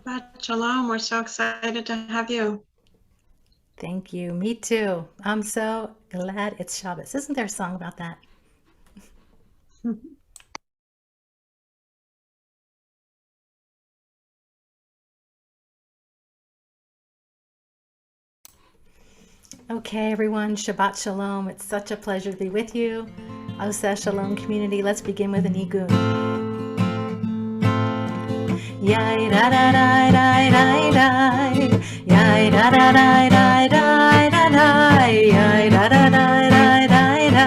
Shabbat Shalom. We're so excited to have you. Thank you. Me too. I'm so glad it's Shabbos. Isn't there a song about that? Okay, everyone. Shabbat Shalom. It's such a pleasure to be with you. Oseh Shalom community. Let's begin with an igun. Yai da da da da da da. Yai da da da da da da da. Yai da da da da da da.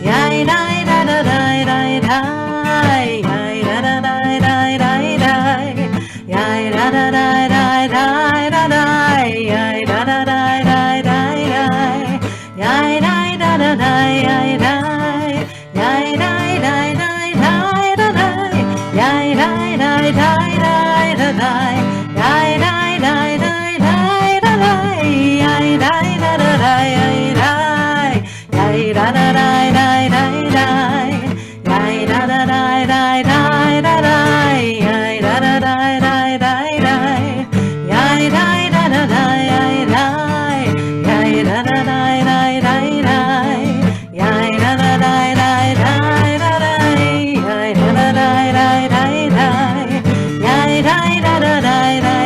Yai da da da da da da. Yai da da da da da da. Yai da da da da da da da. Yai da da da da da da. Yai da da da da yai da. Yai da da da da da da. Yai da da da da da da. Yai da da da da da da. Yai da da da da yai da. Yai da da da da da da. Yai da da da da da da da. Yai da da da da da da. Yai da da da da yai da. Yai da da da da da da. Yai da da da da da da da. Yai da da da da da da. Yai da da da da da da. Yai da da da da da da. Yai da da da da da da. Yai da da da da da da. Yai da da da da da da.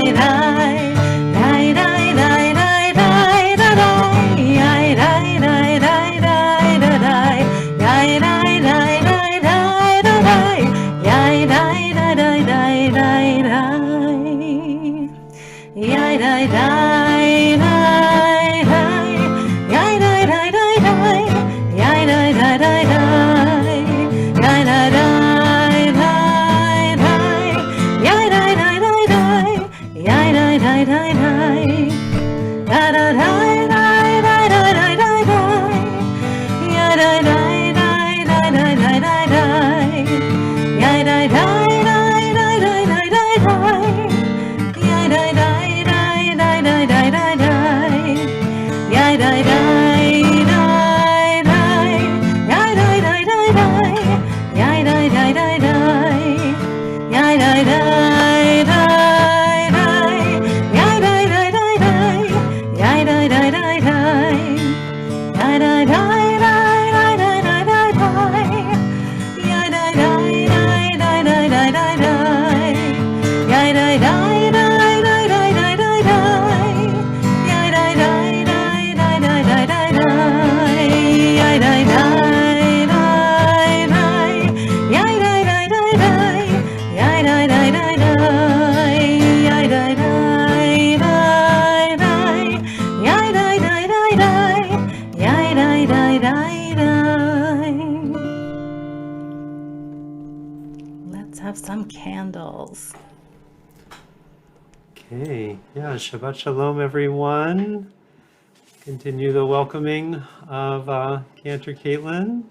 Yai da da da da. Yai da da da da. Yai da da da da. Yai da da da da. Yai da da da da. Yai da da da da. Da da da da da da da da da. Yai da da da da da da da da. Yai da da da da da da da da. Yai da da da da da da da da. Yai da da da da. Yai da da da da. Yai da da da da. Yai da da da da. Yai da da da da. Yai da da da da. Yai da da da da da da da. Yai da da da da da da da. Yai da da da da da da da da. Yai da da da da da da da da. Yai da da da da. Yai da da da da. Yai da da da da. Yai da da da da. Yai da da da da. Yai da da da da. Let's have some candles. Okay, yeah, Shabbat Shalom, everyone. Continue the welcoming of Cantor Caitlin.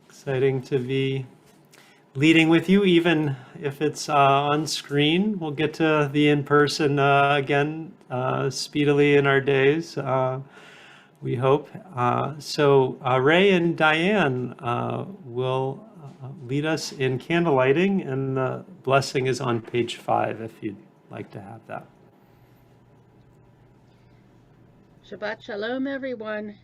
Exciting to be leading with you, even if it's on screen. We'll get to the in-person again speedily in our days, we hope. So Ray and Diane will lead us in candlelighting, and the blessing is on page 5 if you'd like to have that. Shabbat Shalom, everyone.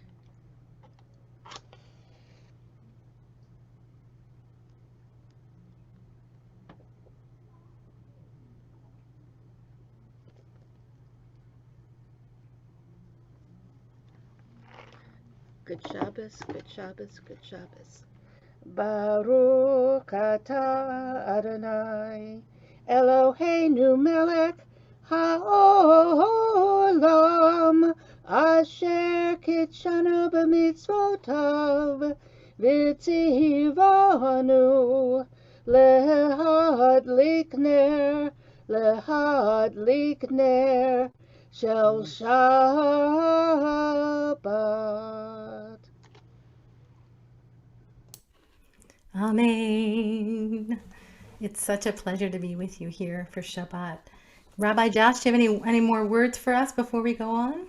Good Shabbos, good Shabbos, good Shabbos. Baruch atah Adonai, Eloheinu melech haolam, asher kitshanu b'mitzvotav, v'tzivanu lehadlik ner shel Shabbat. Amen. It's such a pleasure to be with you here for Shabbat. Rabbi Josh, do you have any more words for us before we go on?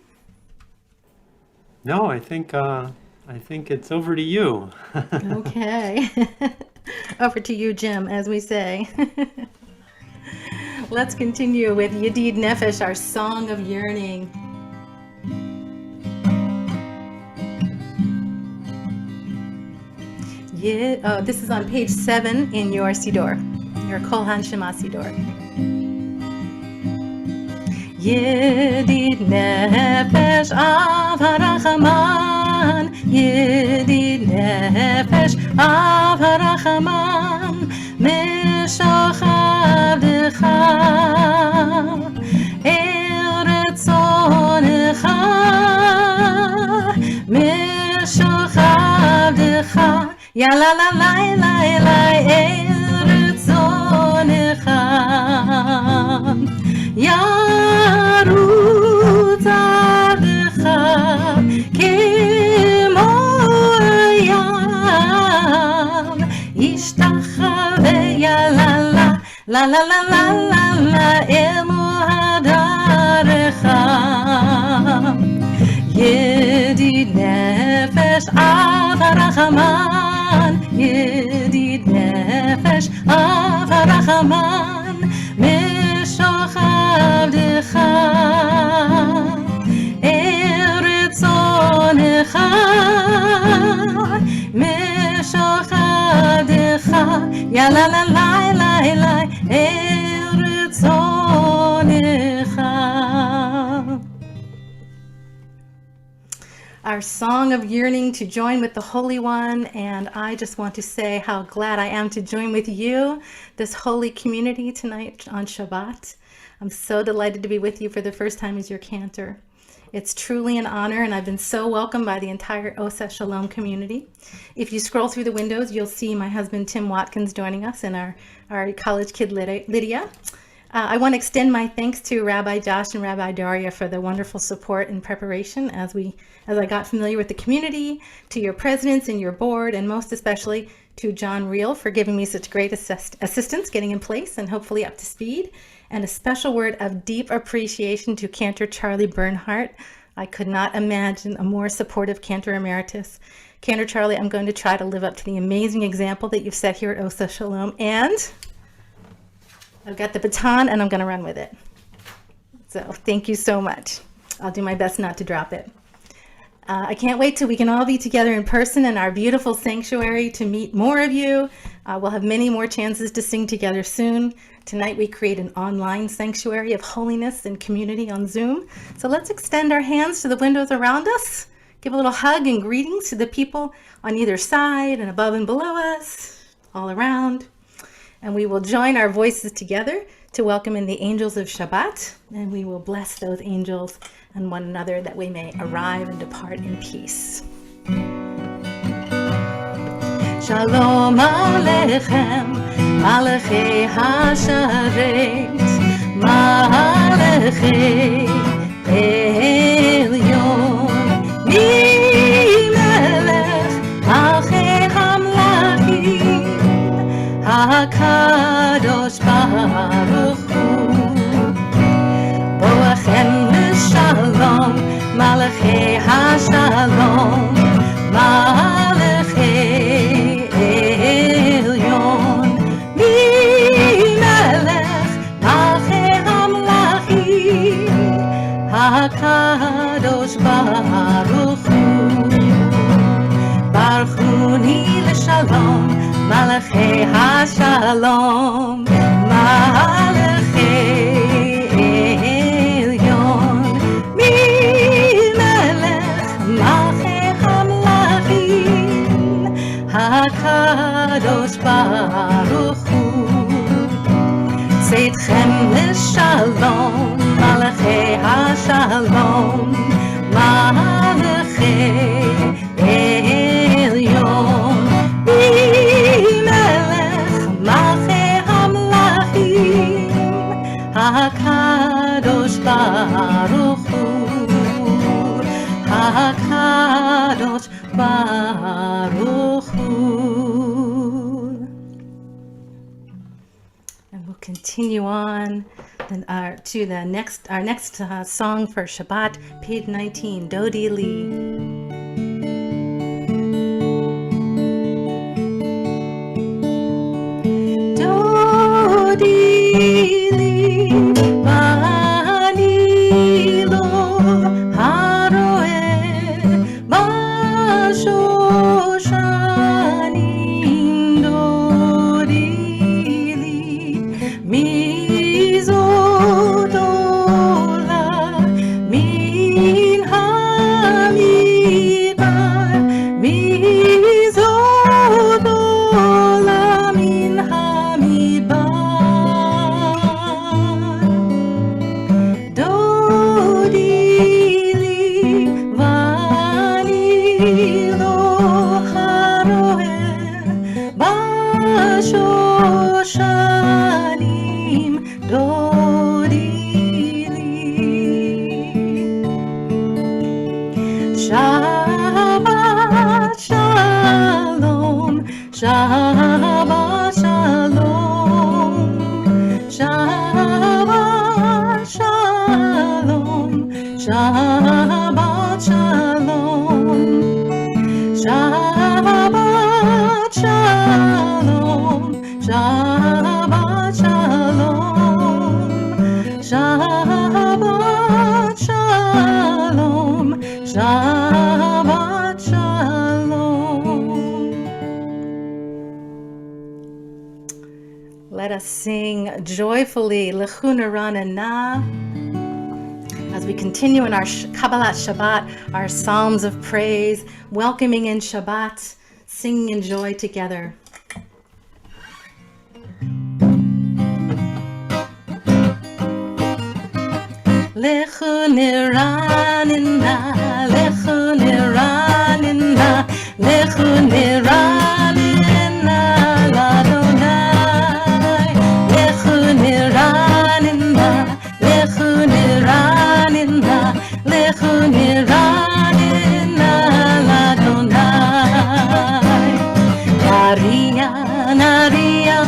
No, I think it's over to you. Okay. Over to you, Jim, as we say. Let's continue with Yedid Nefesh, our song of yearning. This is on page 7 in your Sidor, your Kol Hanshama Sidor. Yedid Nefesh Av HaRachaman, Yedid Nefesh Av HaRachaman, Meshochavecha Eretzonecha, Meshochavecha Ya la la la la la Eretzonecha Yarutz Avecha Kemo Yam Ishtachave Ya la la la la la la la la Emo Hadarecha Yedid Nefesh Av HaRachaman, Yedid Nefesh Av HaRachaman, Meshochavecha Eretzonecha, Meshochavecha Ya la la la la la Eretzonecha. Our song of yearning to join with the Holy One, and I just want to say how glad I am to join with you, this holy community tonight on Shabbat. I'm so delighted to be with you for the first time as your cantor. It's truly an honor, and I've been so welcomed by the entire Oseh Shalom community. If you scroll through the windows, you'll see my husband Tim Watkins joining us and our college kid Lydia. I want to extend my thanks to Rabbi Josh and Rabbi Daria for the wonderful support and preparation as I got familiar with the community, to your presidents and your board, and most especially to John Reel for giving me such great assistance getting in place and hopefully up to speed. And a special word of deep appreciation to Cantor Charlie Bernhardt. I could not imagine a more supportive Cantor Emeritus. Cantor Charlie, I'm going to try to live up to the amazing example that you've set here at Oseh Shalom, and I've got the baton and I'm going to run with it. So thank you so much. I'll do my best not to drop it. I can't wait till we can all be together in person in our beautiful sanctuary to meet more of you. We'll have many more chances to sing together soon. Tonight we create an online sanctuary of holiness and community on Zoom. So let's extend our hands to the windows around us. Give a little hug and greetings to the people on either side and above and below us, all around. And we will join our voices together to welcome in the angels of Shabbat, and we will bless those angels and one another that we may arrive and depart in peace. Shalom Aleichem, Malachei HaSharet, Malachei Elyon, Mimelech Malchei Hamlachim, HaKadosh Baruch Hu, Boachem Shalom, Malachei HaShalom, Malachei Elyon, Mimelech Malchei Hamlachim, HaKadosh Baruch Hu, Baruchuni l'Shalom, Malachei HaShalom, Malachei Elyon, Mimelech Malchei Hamlachim, HaKadosh Baruch Hu, Tzedchem l'Shalom, Malachei HaShalom, Malachei Elyon, HaKadosh Baruch Hu, HaKadosh Baruch Hu. And we'll continue on to our next song for Shabbat, page 19, Dodi Li. Dodi Li, בשושנים דורי לי, מי זאת עולה מן המדבר, מי זאת עולה מן המדבר. דודי לי ואני לא הרואה בשושנים דודי לי. שבת שלום, שבת שלום, שבת שלום, שבת שלום, שבת שלום, שבת שלום, שבת שלום, שבת שלום. Let us sing joyfully L'chunarana Na as we continue in our Kabbalat Shabbat, our Psalms of praise, welcoming in Shabbat, singing in joy together. L'chunarana, l'chunarana, l'chunarana l'Adonai, l'chunarana, l'chunarana, l'chunarana l'Adonai. Nariya, nariya,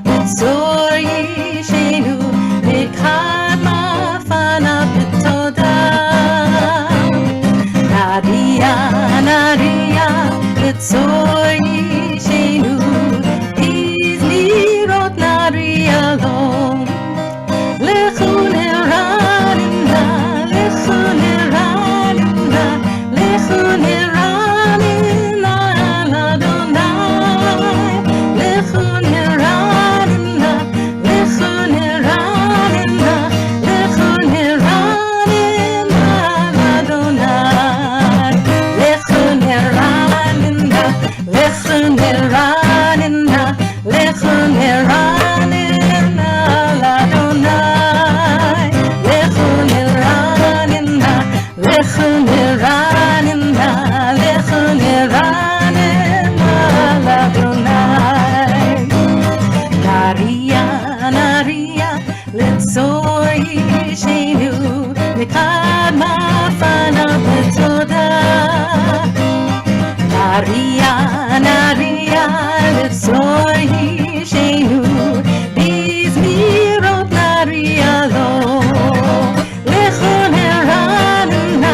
mitzor yishenu, mikadma fana b'toda. Nariya, nariya, mitzor yishenu, izmirot nariya lo. L'chunarana, l'chunarana, l'chunarana l'Adonai, l'chunarana, l'chunarana, l'chunarana l'Adonai, l'chunarana, l'chunarana, l'chunarana l'Adonai, l'chunarana, l'chunarana, l'chunarana l'Adonai. Nariya, nariya, litzor yishenu, mikadma fana b'toda. Nariya, nariya, litzor yishenu, bizmirot nariya lo. L'chunarana,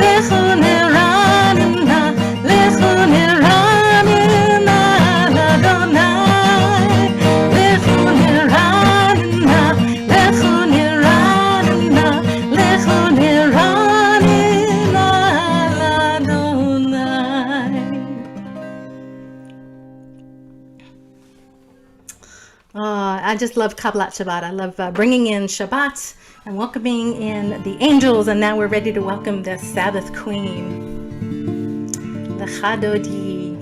l'chunarana, l'chunarana l'Adonai, l'chunarana, l'chunarana, l'chunarana l'Adonai. I just love Kabbalat Shabbat. I love bringing in Shabbat and welcoming in the angels, and now we're ready to welcome the Sabbath Queen, the Chadodi.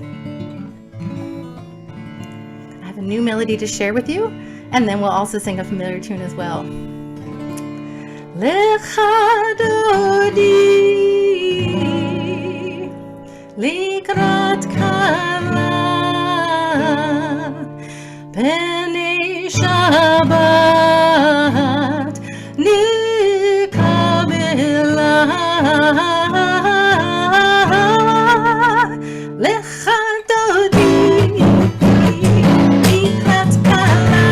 I have a new melody to share with you, and then we'll also sing a familiar tune as well. L'Chadodi, likrat kala, Penei Shabbat nikabela, l'chadodi mikrat kala,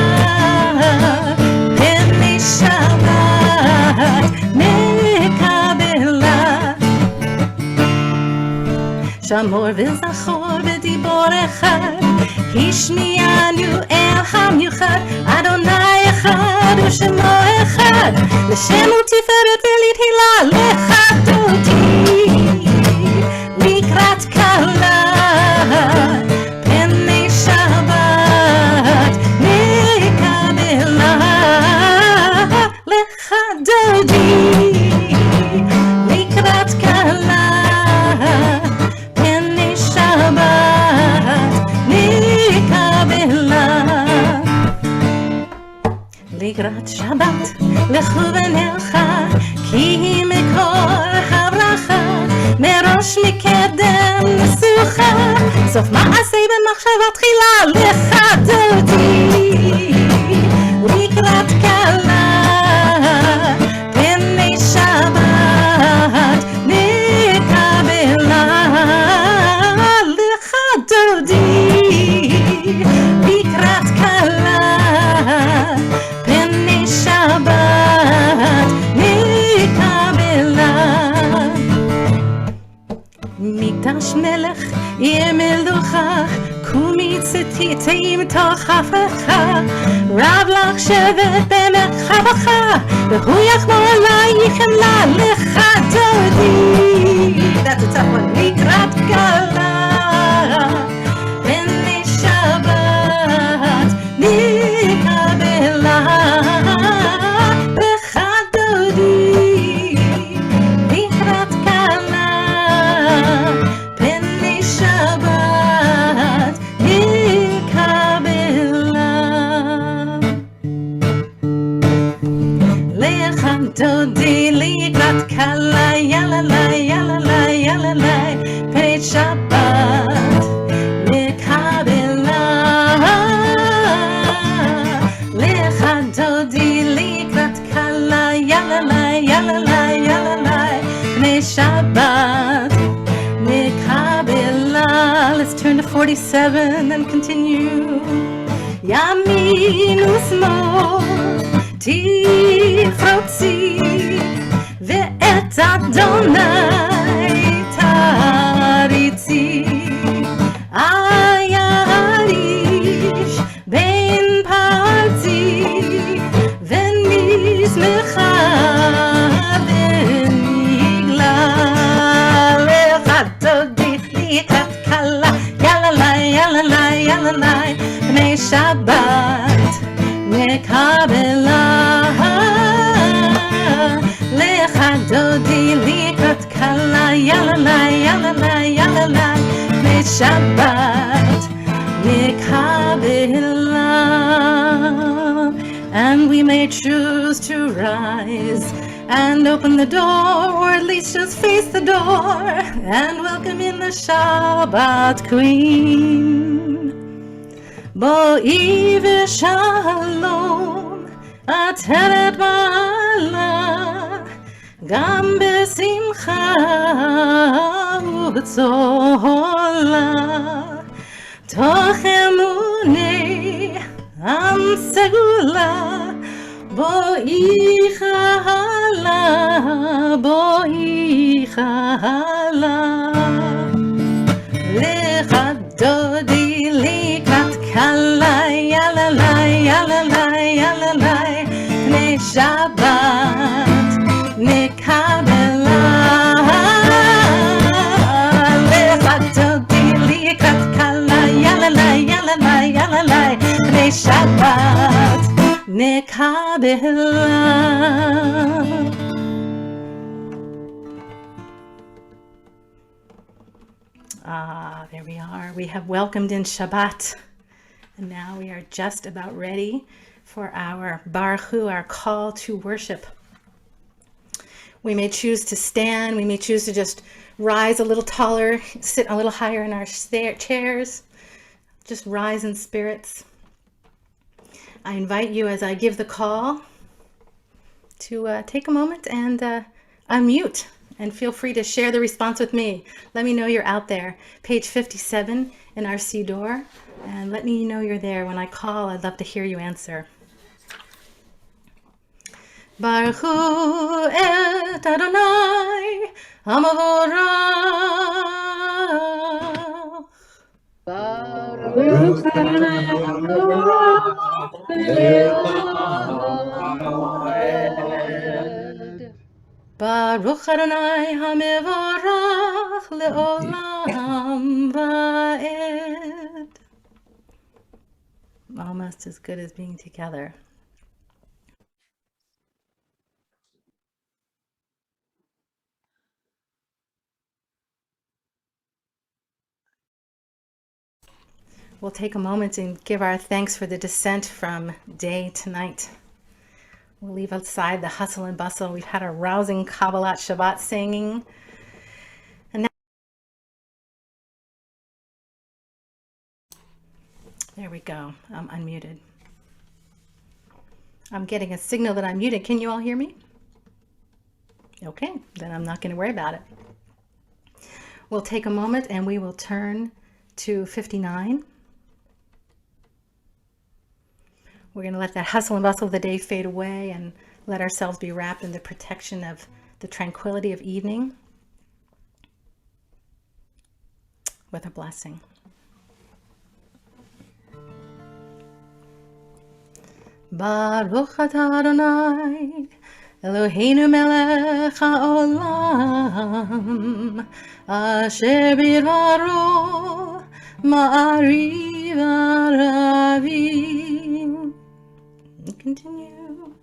Penei Shabbat nikabela. Shamor v'zachor v'dibor echad, השמיענו אל המיוחד, אדוני אחד ושמו אחד, לשם ותפארת ולתהילה לך דודי, לקראת כלה לקראת שבת, לכו ונלכה, כי היא מקור הברכה, מראש מקדם נסוכה, סוף מעשה במחשבה תחילה, לך דודי, לקראת כלה, פני שבת נקבלה, לך דודי, לקראת כלה, פני שבת נקבלה. מקדש מלך יהיה מלוכה, קומי צאתי מתוך הפכה, רב לך שבט במחבכה, והוא יחמור עלייך חמלה, לך דודי. That's a tough one. לקראת כלה, פני שבת נקבלה, לך דודי. לקראת כלה, פני שבת נקבלה. לך דודי לקראת כלה, יאללה יאללה יאללה, פני שבת נקבלה. לך דודי לקראת כלה, יאללה יאללה יאללה, פני שבת נקבלה. Let's turn to 47 and continue. ימין ושמאל תפרוצי, ואת אדוני תריצי. היריש בין פרצי, ונשמחה ונגלה. לך דודי לקראת כלה, יאללה יאללה יאללה, פני שבת נקבלה. לך דודי לקראת כלה, יאללה יאללה יאללה, פני שבת נקבלה. And we may choose to rise and open the door, or at least just face the door and welcome in the Shabbat Queen. בואי ושלום, עטרת מעלה, גם בשמחה ובצהלה, תוך אמוני עם סגולה. בואי חלה, בואי חלה. לך דודי לקראת כלה, יאללה יאללה יאללה, פני שבת נקבלה. לך דודי לקראת כלה, יאללה יאללה יאללה, פני שבת נקבלה. There we are. We have welcomed in Shabbat, and now we are just about ready for our Baruch Hu, our call to worship. We may choose to stand, we may choose to just rise a little taller, sit a little higher in our chairs, just rise in spirits. I invite you, as I give the call, to take a moment and unmute. And feel free to share the response with me. Let me know you're out there. Page 57 in our Siddur. And let me know you're there. When I call, I'd love to hear you answer. Baruch Hu et Adonai HaMavorach. Baruch Adonai Baruch Adonai HaMevorach le'olam va'ed. Almost as good as being together. We'll take a moment and give our thanks for the descent from day to night. We'll leave aside the hustle and bustle. We've had a rousing Kabbalat Shabbat singing. And now, there we go. I'm unmuted. I'm getting a signal that I'm muted. Can you all hear me? Okay, then I'm not going to worry about it. We'll take a moment and we will turn to 59. We're going to let that hustle and bustle of the day fade away and let ourselves be wrapped in the protection of the tranquility of evening with a blessing. Baruch atah Adonai Eloheinu melech haolam asher bidvaro ma'ariv aravim. Continue.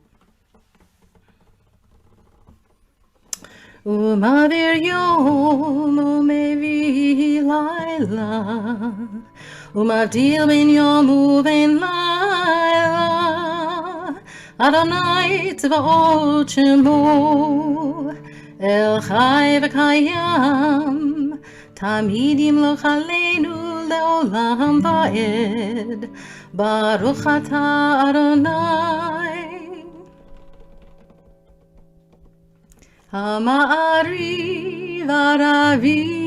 Umavir yom umevi laila umavdil ben yom uben laila Adonai tzvaot shemo el chai v'kayam tamid yimloch aleinu leolam va'ed Baruch atah Adonai Ha'ma'ariv aravim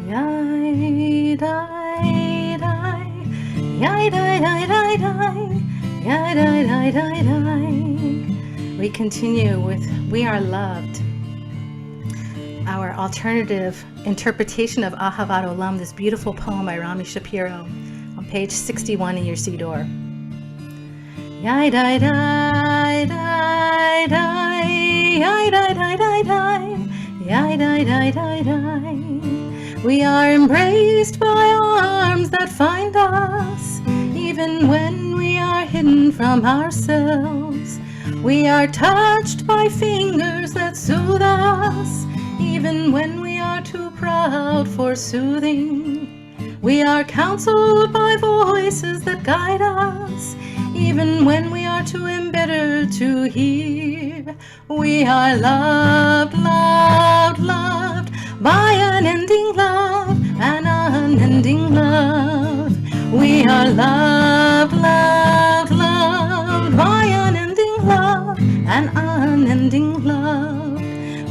Yai dai dai Yai dai dai dai dai Yai dai dai dai dai. We continue with We Are Loved, our alternative interpretation of Ahavat Olam, this beautiful poem by Rami Shapiro on page 61 in your Siddur. Yai dai dai dai dai Yai dai dai dai dai Yai dai dai dai dai. We are embraced by arms that find us even when we are hidden from ourselves. We are touched by fingers that soothe us even when we are too proud for soothing. We are counseled by voices that guide us even when we are too embittered to hear. We are loved, loved, loved by unending love and unending love. We are loved, loved, loved by unending love and unending love.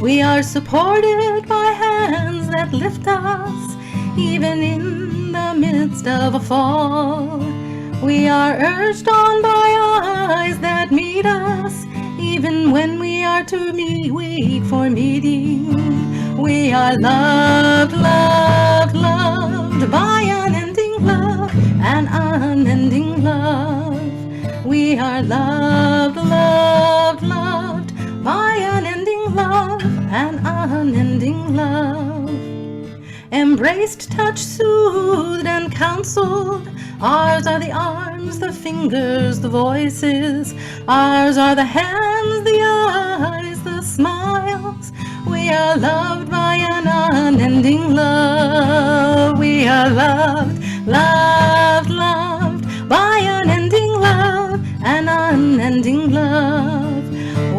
We are supported by hands that lift us even in the midst of a fall. We are urged on by eyes that meet us even when we are too weak for meeting. We are loved, loved, loved by unending love and unending love. We are loved, loved, loved by unending love and unending love. Embraced, touched, soothed, and counseled. Ours are the arms, the fingers, the voices. Ours are the hands, the eyes, the smiles. We are loved by an unending love. We are loved, loved, loved by unending love and unending love.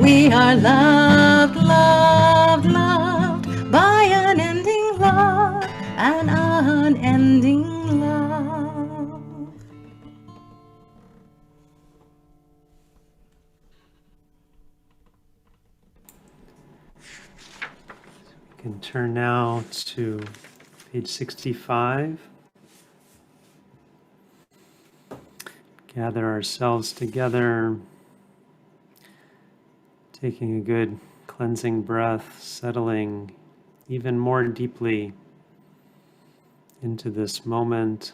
We are loved, loved, loved by unending love and unending love. We can turn now to page 65. Gather ourselves together, taking a good cleansing breath, settling even more deeply into this moment,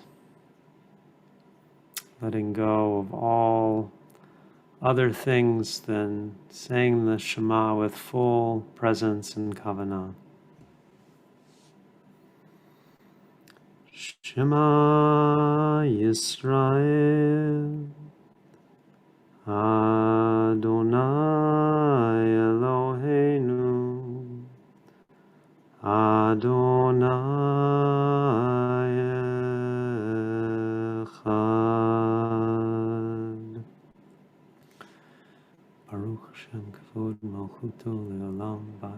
letting go of all other things than saying the Shema with full presence and kavanah. Shema Yisrael Adonai Eloheinu Adonai מלכותו לעולם ועד.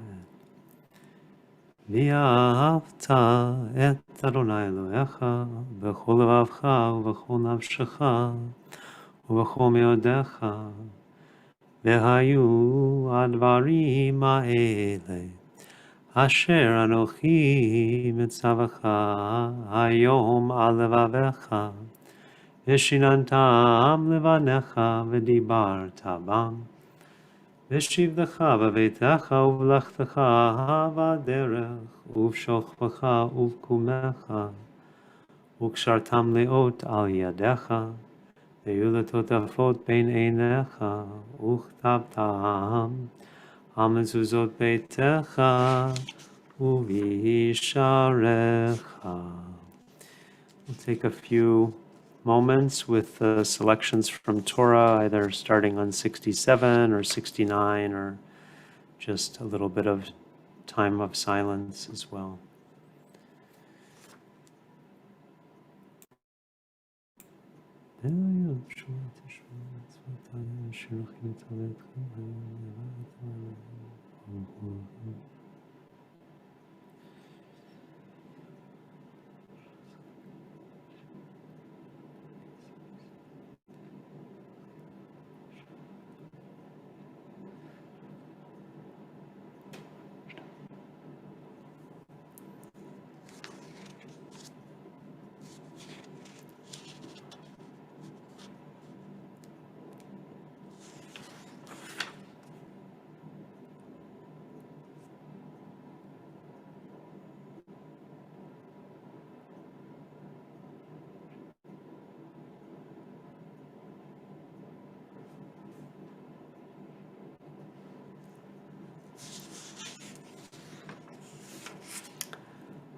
ואהבת את אדוני אלוהיך בכל לבבך ובכל נפשך ובכל מאודיך, והיו הדברים האלה אשר אנוכי מצווך היום על לבביך, ושיננתם לבניך ודיברת בם, ושבתך בביתך ובלכתך בדרך, ובשוכבך ובקומך, וקשרתם לאות על ידיך, ויהיו לטוטפות בין עיניך, וכתבתם על מזוזות ביתך ובישעריך. We'll take a few moments with selections from Torah, either starting on 67 or 69, or just a little bit of time of silence as well.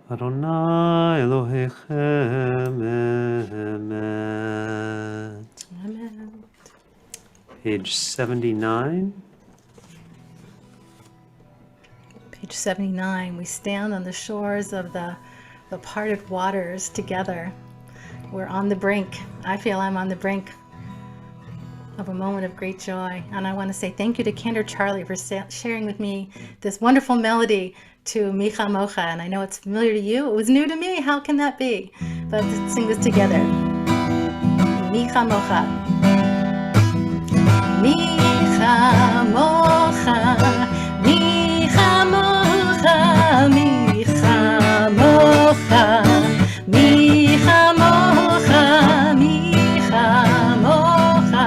Adonai Elohechem Emet. Amen. Page 79. Page 79, we stand on the shores of the parted waters together. We're on the brink. I feel I'm on the brink of a moment of great joy. And I want to say thank you to Cantor Charlie for sharing with me this wonderful melody to Micha Mocha. And I know it's familiar to you. It was new to me. How can that be? But let's sing this together. Micha Mocha. Micha Mocha. Micha Mocha. Micha Mocha. Micha Mocha. Micha Mocha.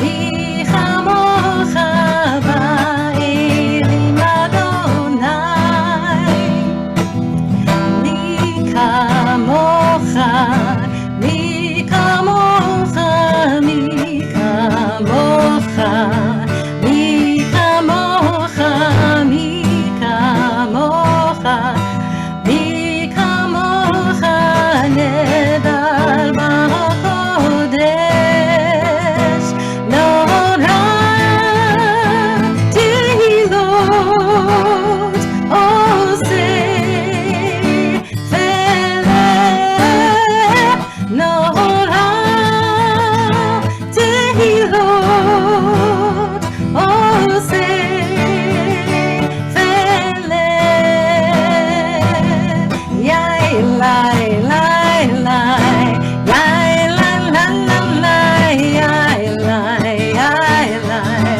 Micha Mocha. Ba'elim Adonai. Micha Mocha. Micha Mocha. Micha Mocha. Micha Mocha. Micha Mocha. Micha Mocha. Nedar b'kodesh. Nora tehilot oseh feleh. Nora tehilot oseh feleh. Yai lai lai lai, yai la la la la, yai lai yai lai,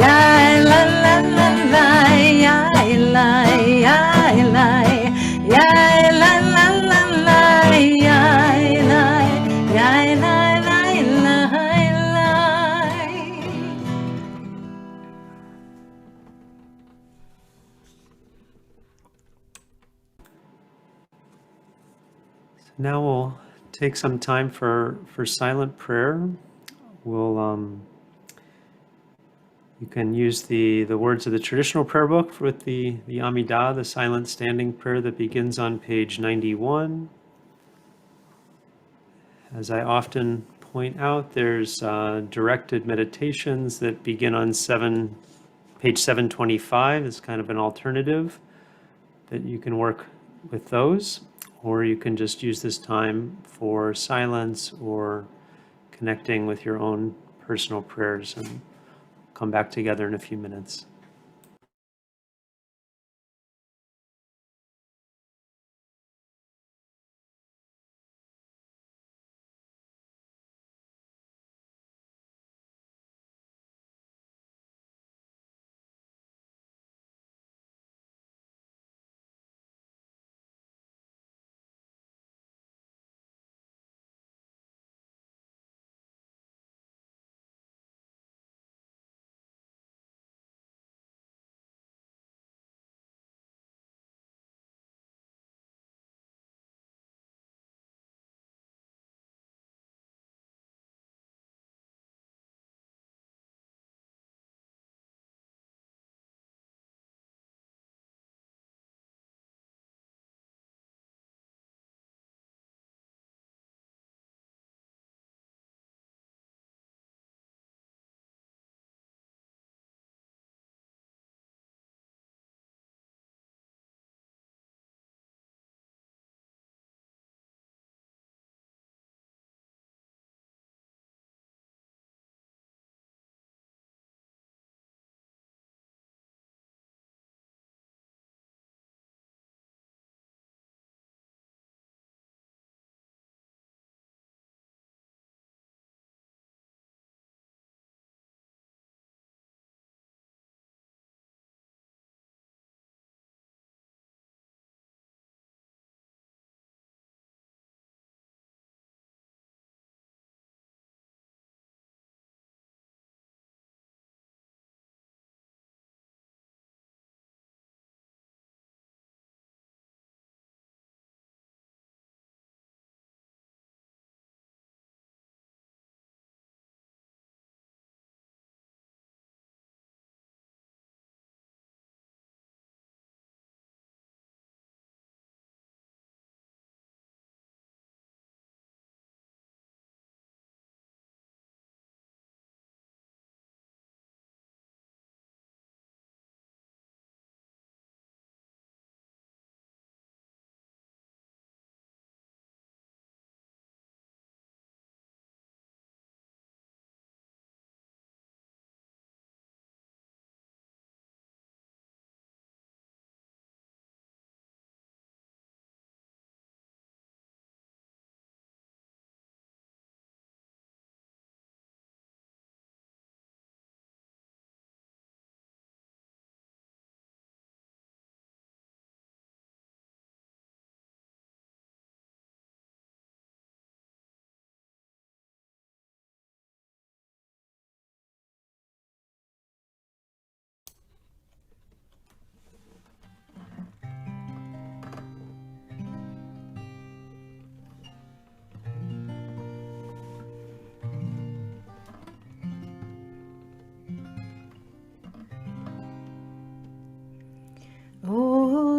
yai la la la la, yai lai yai lai, yai la la la la, yai lai yai lai lai lai lai. Now we'll take some time for silent prayer. We'll you can use the words of the traditional prayer book with the Amidah, the silent standing prayer that begins on page 91. As I often point out, there's directed meditations that begin on page 725 as kind of an alternative that you can work with those, or you can just use this time for silence or connecting with your own personal prayers, and come back together in a few minutes.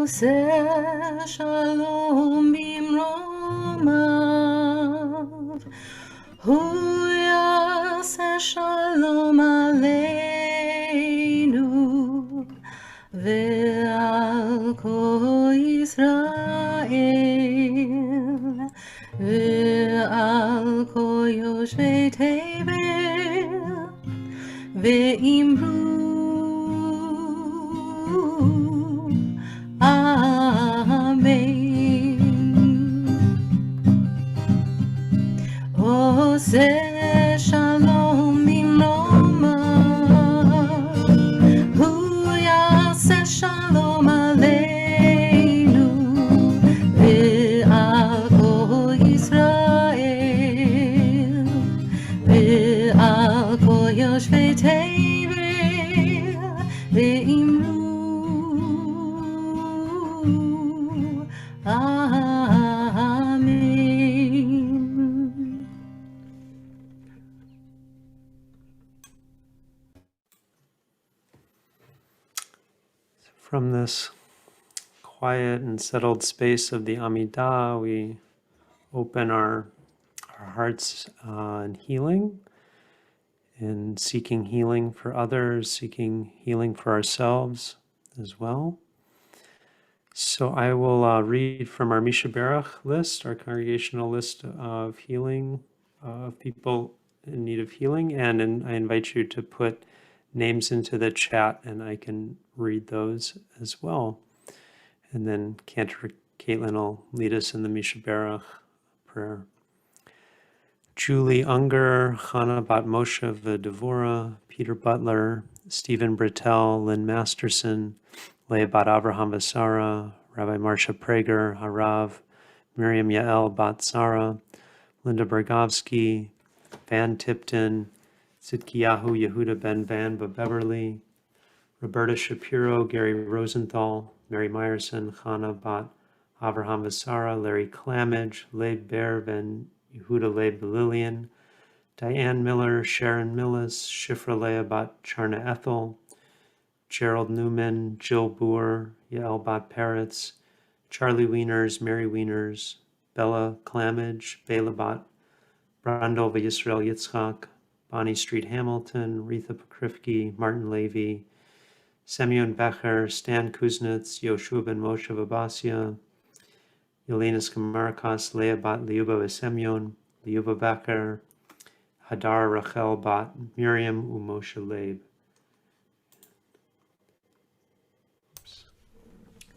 Oseh shalom bimromav, hu yaseh shalom aleinu, ve'al kol Yisrael, ve'al kol yoshvei tevel, ve'imru Amen. Oseh shalom bimromav, hu yaseh shalom aleinu, ve'al kol Yisrael, ve'al kol yoshvei tevel, ve'imru Amen. From this quiet and settled space of the Amidah, we open our hearts in healing, in seeking healing for others, seeking healing for ourselves as well. So I will read from our Misha Berach list, our congregational list of healing, of people in need of healing, and I invite you to put names into the chat and I can read those as well. And then Cantor Caitlin will lead us in the Misha Berach prayer. Julie Unger, Chana Bat Moshe Devora, Peter Butler, Stephen Britell, Lynn Masterson, Leah Bat Abraham Vasara, Rabbi Marsha Prager, Harav, Miriam Yael Bat Sara, Linda Bergovsky, Van Tipton, Sidkiyahu Yehuda Ben Van Beverly, Roberta Shapiro, Gary Rosenthal, Mary Meyerson, Chana Bat Abraham Vasara, Larry Clamage, Leib Bear Ben Yehuda Leib Lillian, Diane Miller, Sharon Millis, Shifra Leah Bat Charna Ethel, Gerald Newman, Jill Boer, Yael Bat Peretz, Charlie Wieners, Mary Wieners, Bella Clamage, Bela Bat Brandova Yisrael Yitzchak, Bonnie Street Hamilton, Retha Pokrifke, Martin Levy, Semyon Becher, Stan Kuznets, Yoshua Ben Moshe Vabasia, Yelena Skamarkas, Leah Bat Liuba Semyon, Liuba Becher, Hadar Rachel Bat Miriam Umoshe Leib.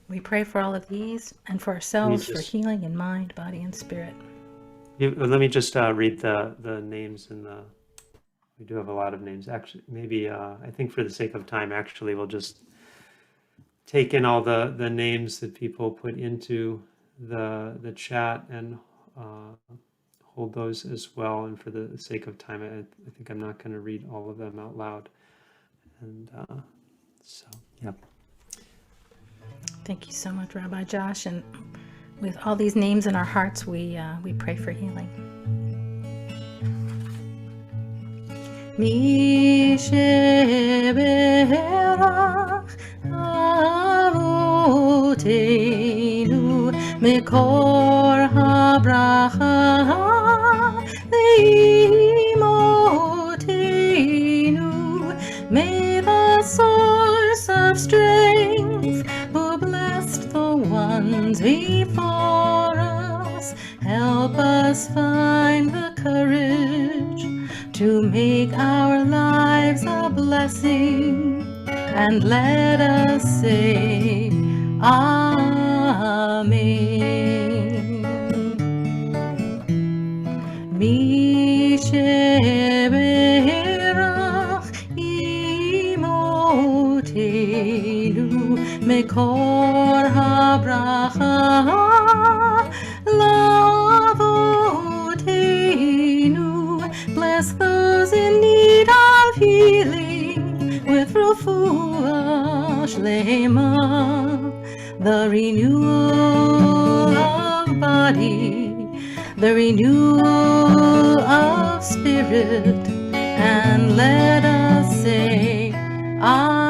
We pray for all of these and for ourselves, for healing in mind, body, and spirit. Let me just read the names in the. We do have a lot of names. Actually, maybe I think for the sake of time, actually, we'll just take in all the names that people put into the chat and hold those as well. And for the sake of time, I think I'm not going to read all of them out loud. And so, yeah. Thank you so much, Rabbi Josh. And with all these names in our hearts, we pray for healing. Mishe berach avotenu mekor habracha leimotenu. May the source of strength who blessed the ones before us help us find the courage to make our lives a blessing, and let us say Amen. Mishe berach imotenu mekor habracha lavotenu. Bless those in need of healing with refuah shlema, the renewal of body, the renewal of spirit, and let us say Amen.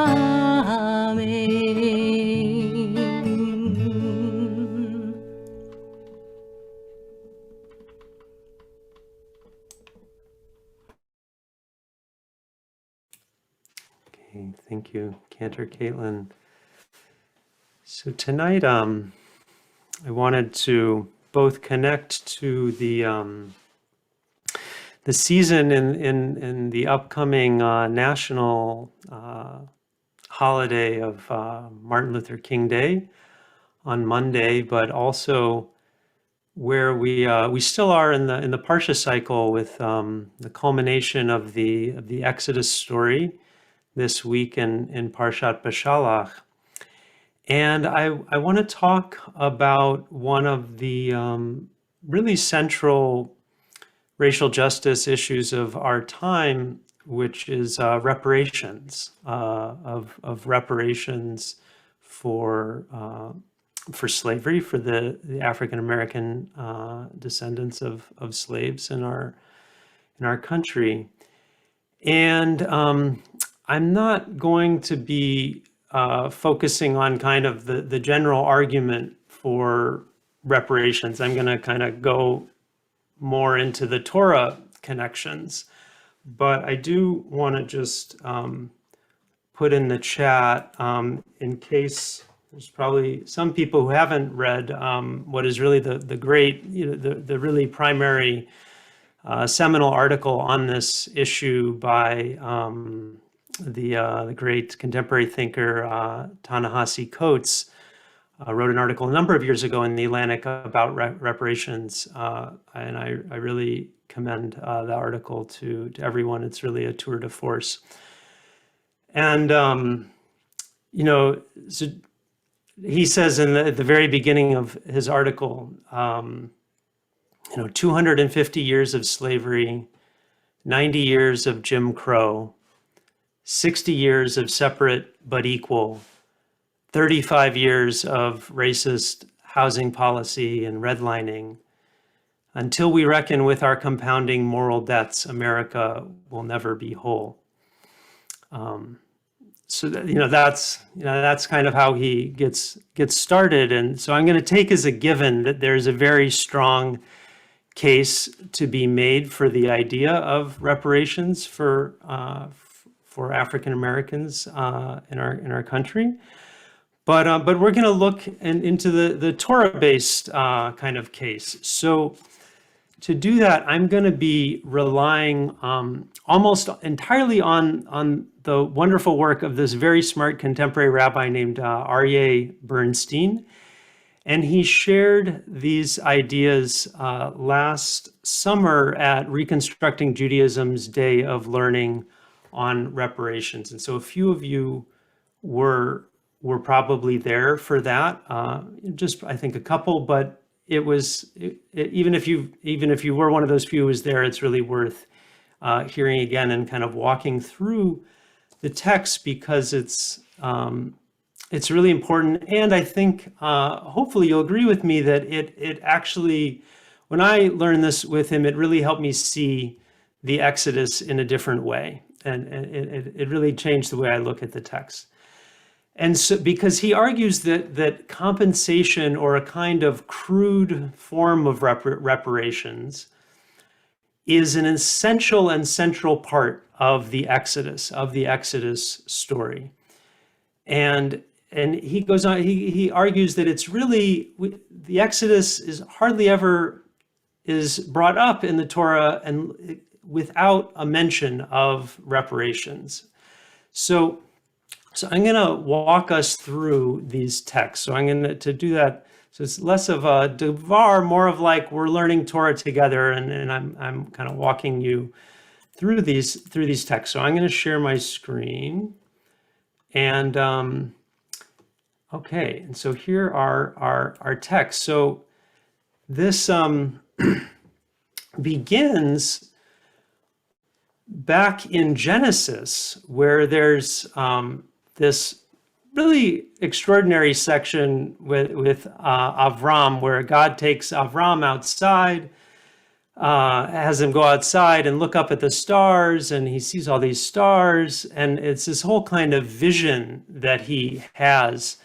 Thank you, Cantor Caitlin. So tonight, I wanted to both connect to the season in the upcoming national holiday of Martin Luther King Day on Monday, but also where we still are in the Parsha cycle with the culmination of the Exodus story this week in Parshat Beshalach. And I want to talk about one of the really central racial justice issues of our time, which is reparations, of reparations for slavery, for the African American descendants of slaves in our country. And I'm not going to be focusing on kind of the general argument for reparations. I'm going to kind of go more into the Torah connections, but I do want to just put in the chat in case there's probably some people who haven't read what is really the great, the really primary seminal article on this issue by the great contemporary thinker Ta-Nehisi Coates. Wrote an article a number of years ago in the Atlantic about reparations, and I really commend that article to everyone. It's really a tour de force. And, so he says at the very beginning of his article, 250 years of slavery, 90 years of Jim Crow, 60 years of separate but equal, 35 years of racist housing policy and redlining. Until we reckon with our compounding moral debts, America will never be whole. So that's kind of how he gets started. And so I'm going to take as a given that there's a very strong case to be made for the idea of reparations for African Americans in our country. But we're going to look into the Torah-based kind of case. So to do that, I'm going to be relying almost entirely on the wonderful work of this very smart contemporary rabbi named Aryeh Bernstein. And he shared these ideas last summer at Reconstructing Judaism's Day of Learning on reparations. And so a few of you were probably there for that, just I think a couple, but it was even if you were one of those few who was there, it's really worth hearing again and kind of walking through the text because it's really important. And I think hopefully you'll agree with me that it actually, when I learned this with him, it really helped me see the Exodus in a different way, and it really changed the way I look at the text. And so, because he argues that compensation, or a kind of crude form of reparations, is an essential and central part of the Exodus story. And he goes on, he argues that it's really, the Exodus is hardly ever is brought up in the Torah and without a mention of reparations. So I'm going to walk us through these texts. So I'm going to do that. So it's less of a devar, more of like we're learning Torah together, and I'm kind of walking you through these texts. So I'm going to share my screen, and okay. And so here are our texts. So this begins back in Genesis, where there's this really extraordinary section with Avram, where God takes Avram outside, has him go outside and look up at the stars, and he sees all these stars, and it's this whole kind of vision that he has.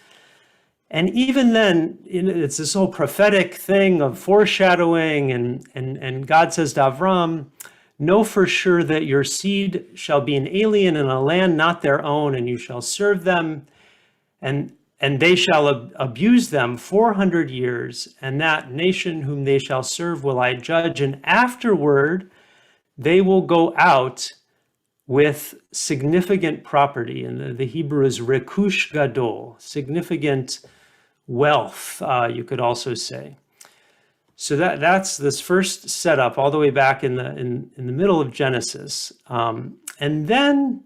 And even then, it's this whole prophetic thing of foreshadowing, and God says to Avram, Know for sure that your seed shall be an alien in a land not their own, and you shall serve them, and they shall abuse them 400 years, and that nation whom they shall serve will I judge, and afterward they will go out with significant property. And the Hebrew is rekush gadol, significant wealth, you could also say. So that's this first setup all the way back in the middle of Genesis, and then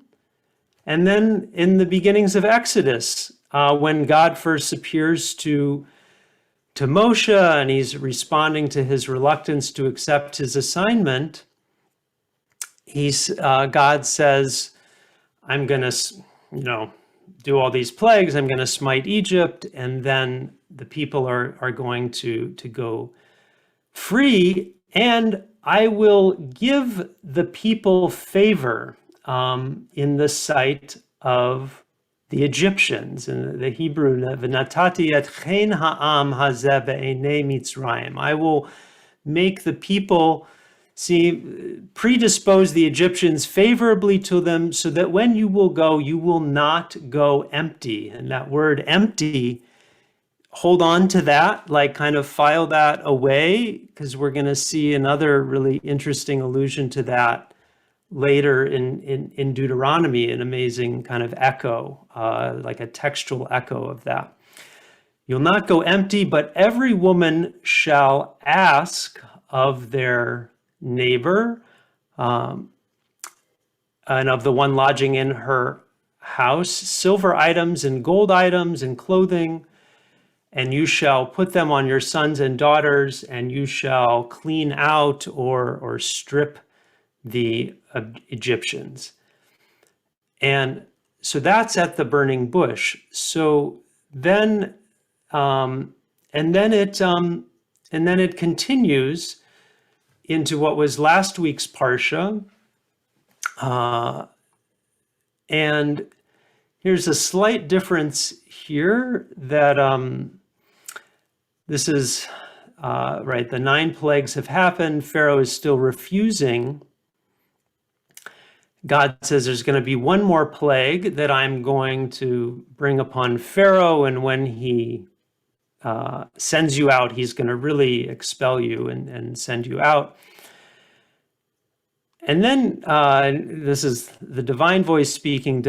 in the beginnings of Exodus, when God first appears to Moshe, and he's responding to his reluctance to accept his assignment. God says, "I'm going to, do all these plagues. I'm going to smite Egypt, and then the people are going to go free, and I will give the people favor in the sight of the Egyptians." In the Hebrew, "V'natati et chen ha'am hazeh be'enei Mitzrayim." I will make the people predispose the Egyptians favorably to them, so that when you will go, you will not go empty. And that word empty, hold on to that, like kind of file that away, because we're going to see another really interesting allusion to that later in Deuteronomy, an amazing kind of echo, like a textual echo of that. You'll not go empty, but every woman shall ask of their neighbor and of the one lodging in her house silver items and gold items and clothing, and you shall put them on your sons and daughters, and you shall clean out or strip the Egyptians. And so that's at the burning bush. So then, and then it continues into what was last week's parsha, and here's a slight difference here that this is right. The 9 plagues have happened. Pharaoh is still refusing. God says there's going to be one more plague that I'm going to bring upon Pharaoh, and when he sends you out, he's going to really expel you and send you out. And then this is the divine voice speaking.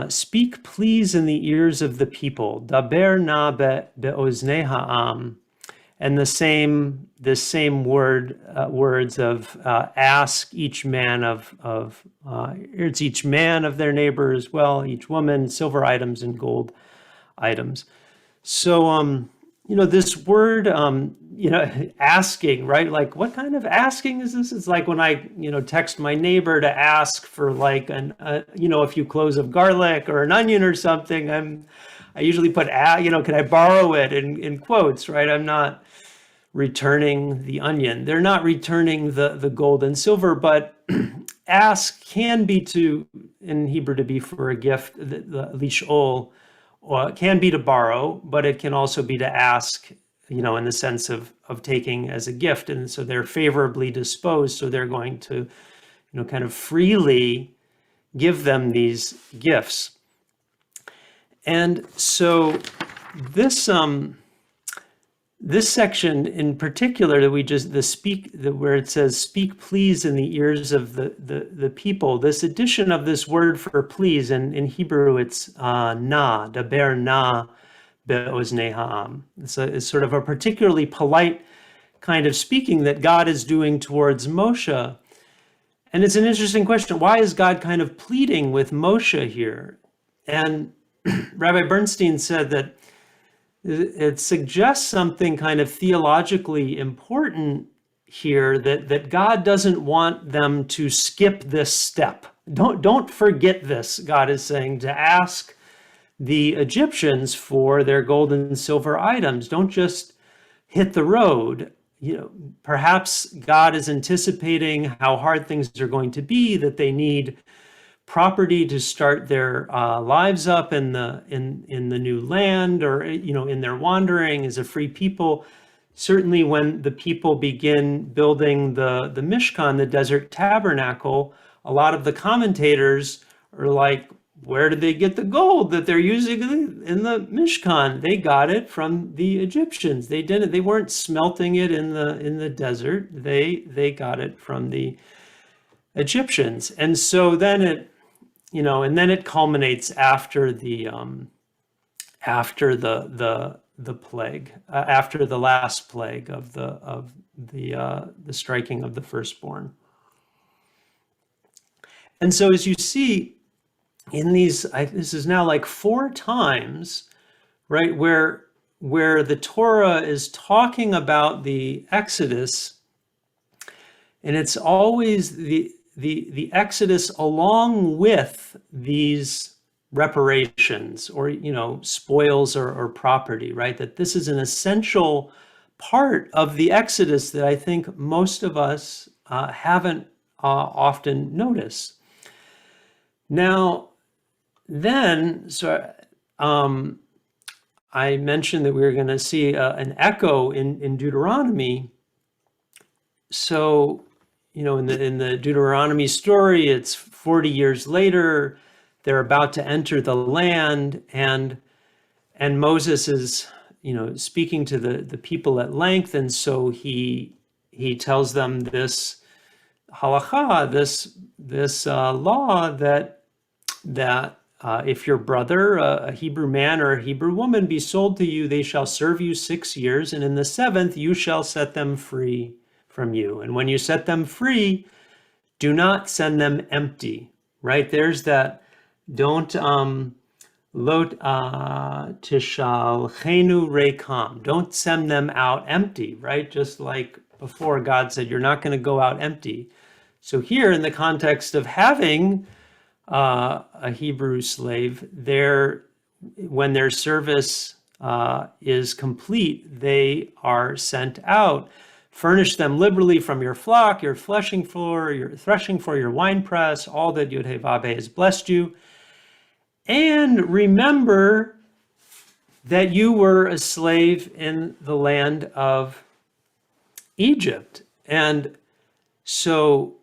Speak, please, in the ears of the people. Daber na be'oznei ha'am. And the same words of ask each man it's each man of their neighbor as well, each woman, silver items and gold items. So this word asking, right? Like, what kind of asking is this? It's like when I text my neighbor to ask for like a few cloves of garlic or an onion or something. I usually put can I borrow it in quotes, right? I'm not returning the onion. They're not returning the gold and silver, but ask can be in Hebrew to be for a gift, the lish'ol, or can be to borrow, but it can also be to ask, in the sense of taking as a gift. And so they're favorably disposed, so they're going to, kind of freely give them these gifts. And so this section in particular that where it says speak please in the ears of the people, this addition of this word for please, and in Hebrew it's na, daber na be'oznei ha'am. It's sort of a particularly polite kind of speaking that God is doing towards Moshe. And it's an interesting question. Why is God kind of pleading with Moshe here? And Rabbi Bernstein said that it suggests something kind of theologically important here, that God doesn't want them to skip this step. Don't forget this, God is saying, to ask the Egyptians for their gold and silver items. Don't just hit the road. Perhaps God is anticipating how hard things are going to be, that they need property to start their lives up in the new land, or in their wandering as a free people. certainly when the people begin building the Mishkan, the desert tabernacle, a lot of the commentators are like, where did they get the gold that they're using in the Mishkan? They got it from the Egyptians. They weren't smelting it in the desert. They got it from the Egyptians. And so then it culminates after the plague, after the last plague of the striking of the firstborn. And so as you see in these, this is now like 4 times, right, where the Torah is talking about the Exodus, and it's always the Exodus along with these reparations or spoils or property, right? That this is an essential part of the Exodus that I think most of us haven't often noticed. Now, then, I mentioned that we were going to see an echo in Deuteronomy. So, in the Deuteronomy story, it's 40 years later. They're about to enter the land, and Moses is, speaking to the people at length, and so he tells them this halacha, this law that if your brother, a Hebrew man or a Hebrew woman, be sold to you, they shall serve you 6 years, and in the 7th you shall set them free from you. And when you set them free, do not send them empty. Right? There's that. Don't lot tishalchenu rekam. Don't send them out empty. Right? Just like before, God said you're not going to go out empty. So here, in the context of having a Hebrew slave, when their service is complete, they are sent out. Furnish them liberally from your flock, your threshing floor, your winepress, all that Yud-Heh-Vav-Heh has blessed you. And remember that you were a slave in the land of Egypt. And so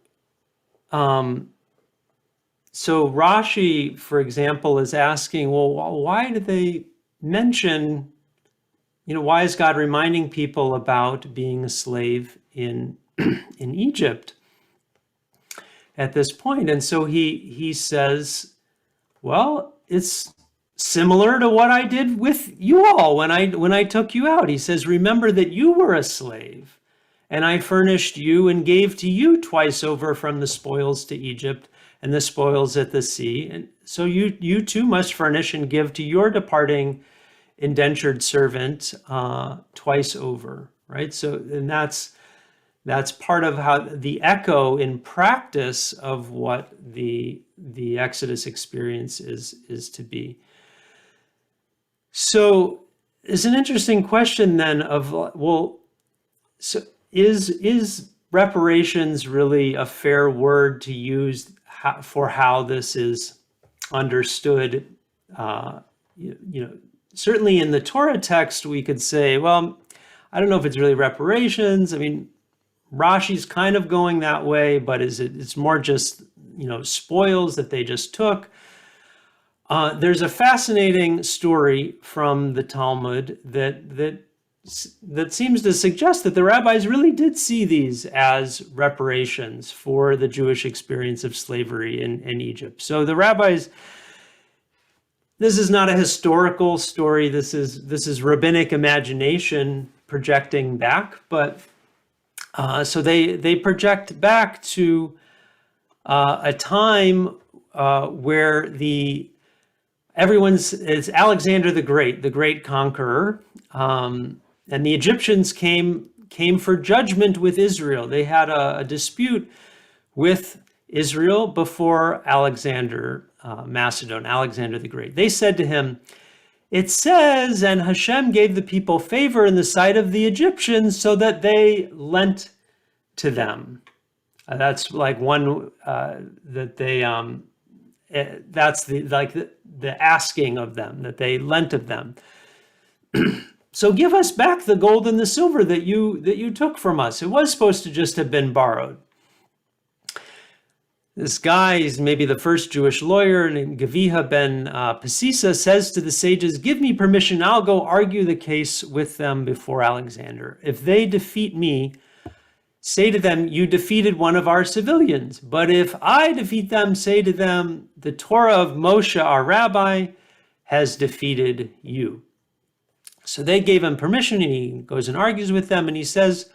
Rashi, for example, is asking, well, why do they mention, why is God reminding people about being a slave in Egypt at this point? And so he says, well, it's similar to what I did with you all when I took you out. He says, remember that you were a slave, and I furnished you and gave to you twice over from the spoils to Egypt and the spoils at the sea. And so you too must furnish and give to your departing indentured servant twice over, right? So, and that's part of how the echo in practice of what the Exodus experience is to be. So it's an interesting question then of, well, so is reparations really a fair word to use for how this is understood? Certainly in the Torah text, we could say, well, I don't know if it's really reparations. I mean, Rashi's kind of going that way, but it's more just, spoils that they just took. There's a fascinating story from the Talmud that seems to suggest that the rabbis really did see these as reparations for the Jewish experience of slavery in Egypt. So the rabbis, this is not a historical story. This is rabbinic imagination projecting back, but so they project back to a time where it's Alexander the Great conqueror, and the Egyptians came for judgment with Israel. They had a dispute with Israel before Alexander Alexander the Great. They said to him, it says, and Hashem gave the people favor in the sight of the Egyptians so that they lent to them. That's like one that they, that's the asking of them, that they lent of them. So give us back the gold and the silver that you took from us. It was supposed to just have been borrowed. This guy is maybe the first Jewish lawyer named Gaviha ben Pasisa, says to the sages, give me permission, I'll go argue the case with them before Alexander. If they defeat me, say to them, you defeated one of our civilians. But if I defeat them, say to them, the Torah of Moshe, our rabbi, has defeated you. So they gave him permission, and he goes and argues with them, and he says,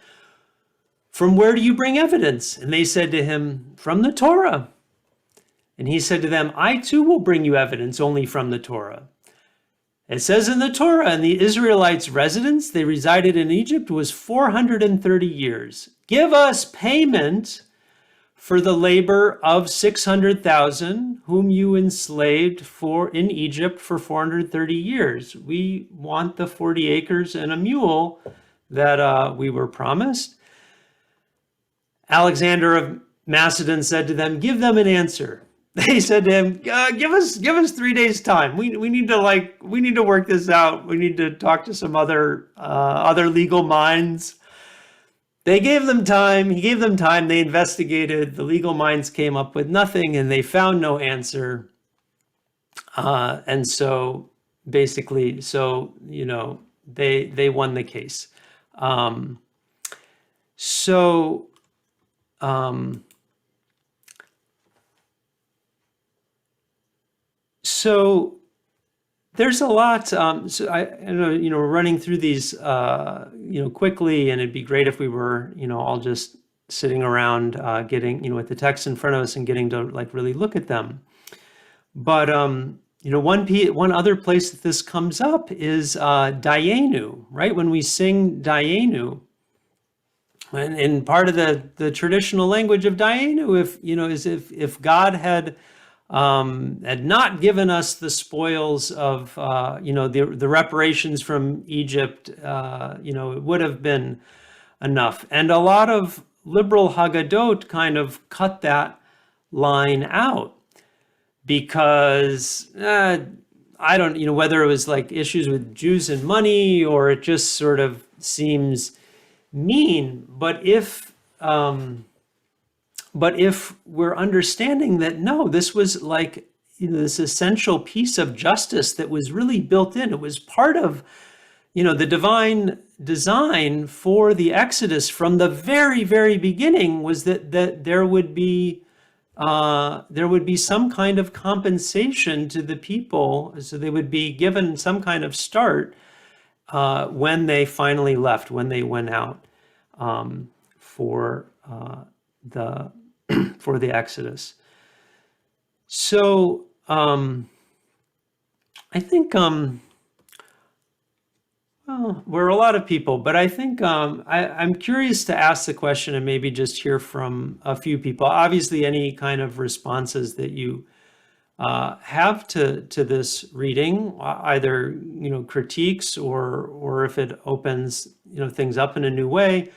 from where do you bring evidence? And they said to him, from the Torah. And he said to them, I too will bring you evidence only from the Torah. It says in the Torah, and the Israelites' residence, they resided in Egypt, was 430 years. Give us payment for the labor of 600,000 whom you enslaved in Egypt for 430 years. We want the 40 acres and a mule that we were promised. Alexander of Macedon said to them, give them an answer. They said to him, give us 3 days time. We need to work this out. We need to talk to some other legal minds. They gave them time. He gave them time. They investigated. The legal minds came up with nothing, and they found no answer. And so basically, they won the case. So there's a lot. So I know, we're running through these, quickly, and it'd be great if we were, all just sitting around, getting, with the text in front of us and getting to really look at them. But one other place that this comes up is Dayenu, right? When we sing Dayenu, and in part of the traditional language of Dayenu, if God had not given us the spoils of the reparations from Egypt, it would have been enough. And a lot of liberal Haggadot kind of cut that line out because I don't, whether it was issues with Jews and money, or it just sort of seems mean. But if we're understanding that, no, this was this essential piece of justice that was really built in. It was part of, the divine design for the Exodus from the very, very beginning, was that there would be some kind of compensation to the people. So they would be given some kind of start when they finally left, when they went out for the Exodus. So I think we're a lot of people, but I think I'm curious to ask the question and maybe just hear from a few people. Obviously, any kind of responses that you have to this reading, either critiques or if it opens things up in a new way,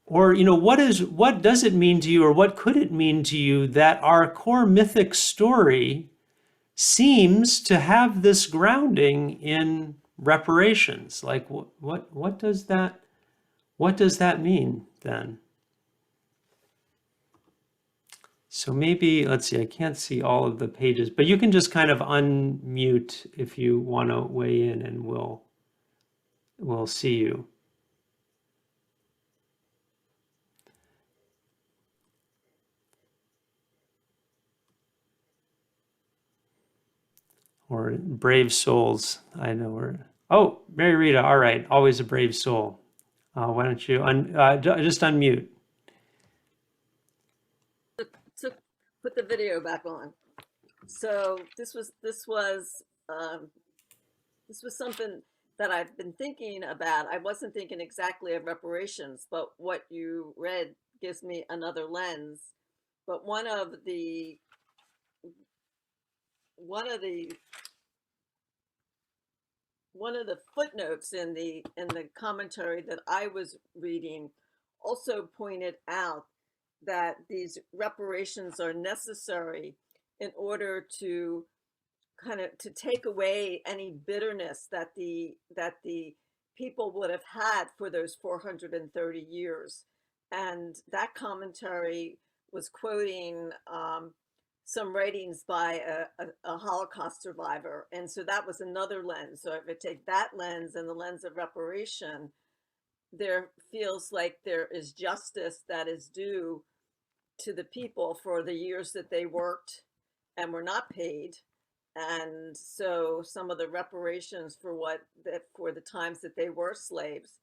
or what does it mean to you, or what could it mean to you that our core mythic story seems to have this grounding in reparations? What does that mean then? So maybe, let's see, I can't see all of the pages, but you can just kind of unmute if you want to weigh in, and we'll see you. Or brave souls, I know we're, oh, Mary Rita, all right, always a brave soul. Why don't you just unmute? To put the video back on. So this was something that I've been thinking about. I wasn't thinking exactly of reparations, but what you read gives me another lens. But one of the footnotes in the commentary that I was reading also pointed out that these reparations are necessary in order to kind of to take away any bitterness that the people would have had for those 430 years. And that commentary was quoting some writings by a Holocaust survivor. And so that was another lens. So if I take that lens and the lens of reparation, there feels like there is justice that is due to the people for the years that they worked and were not paid. And so some of the reparations for for the times that they were slaves.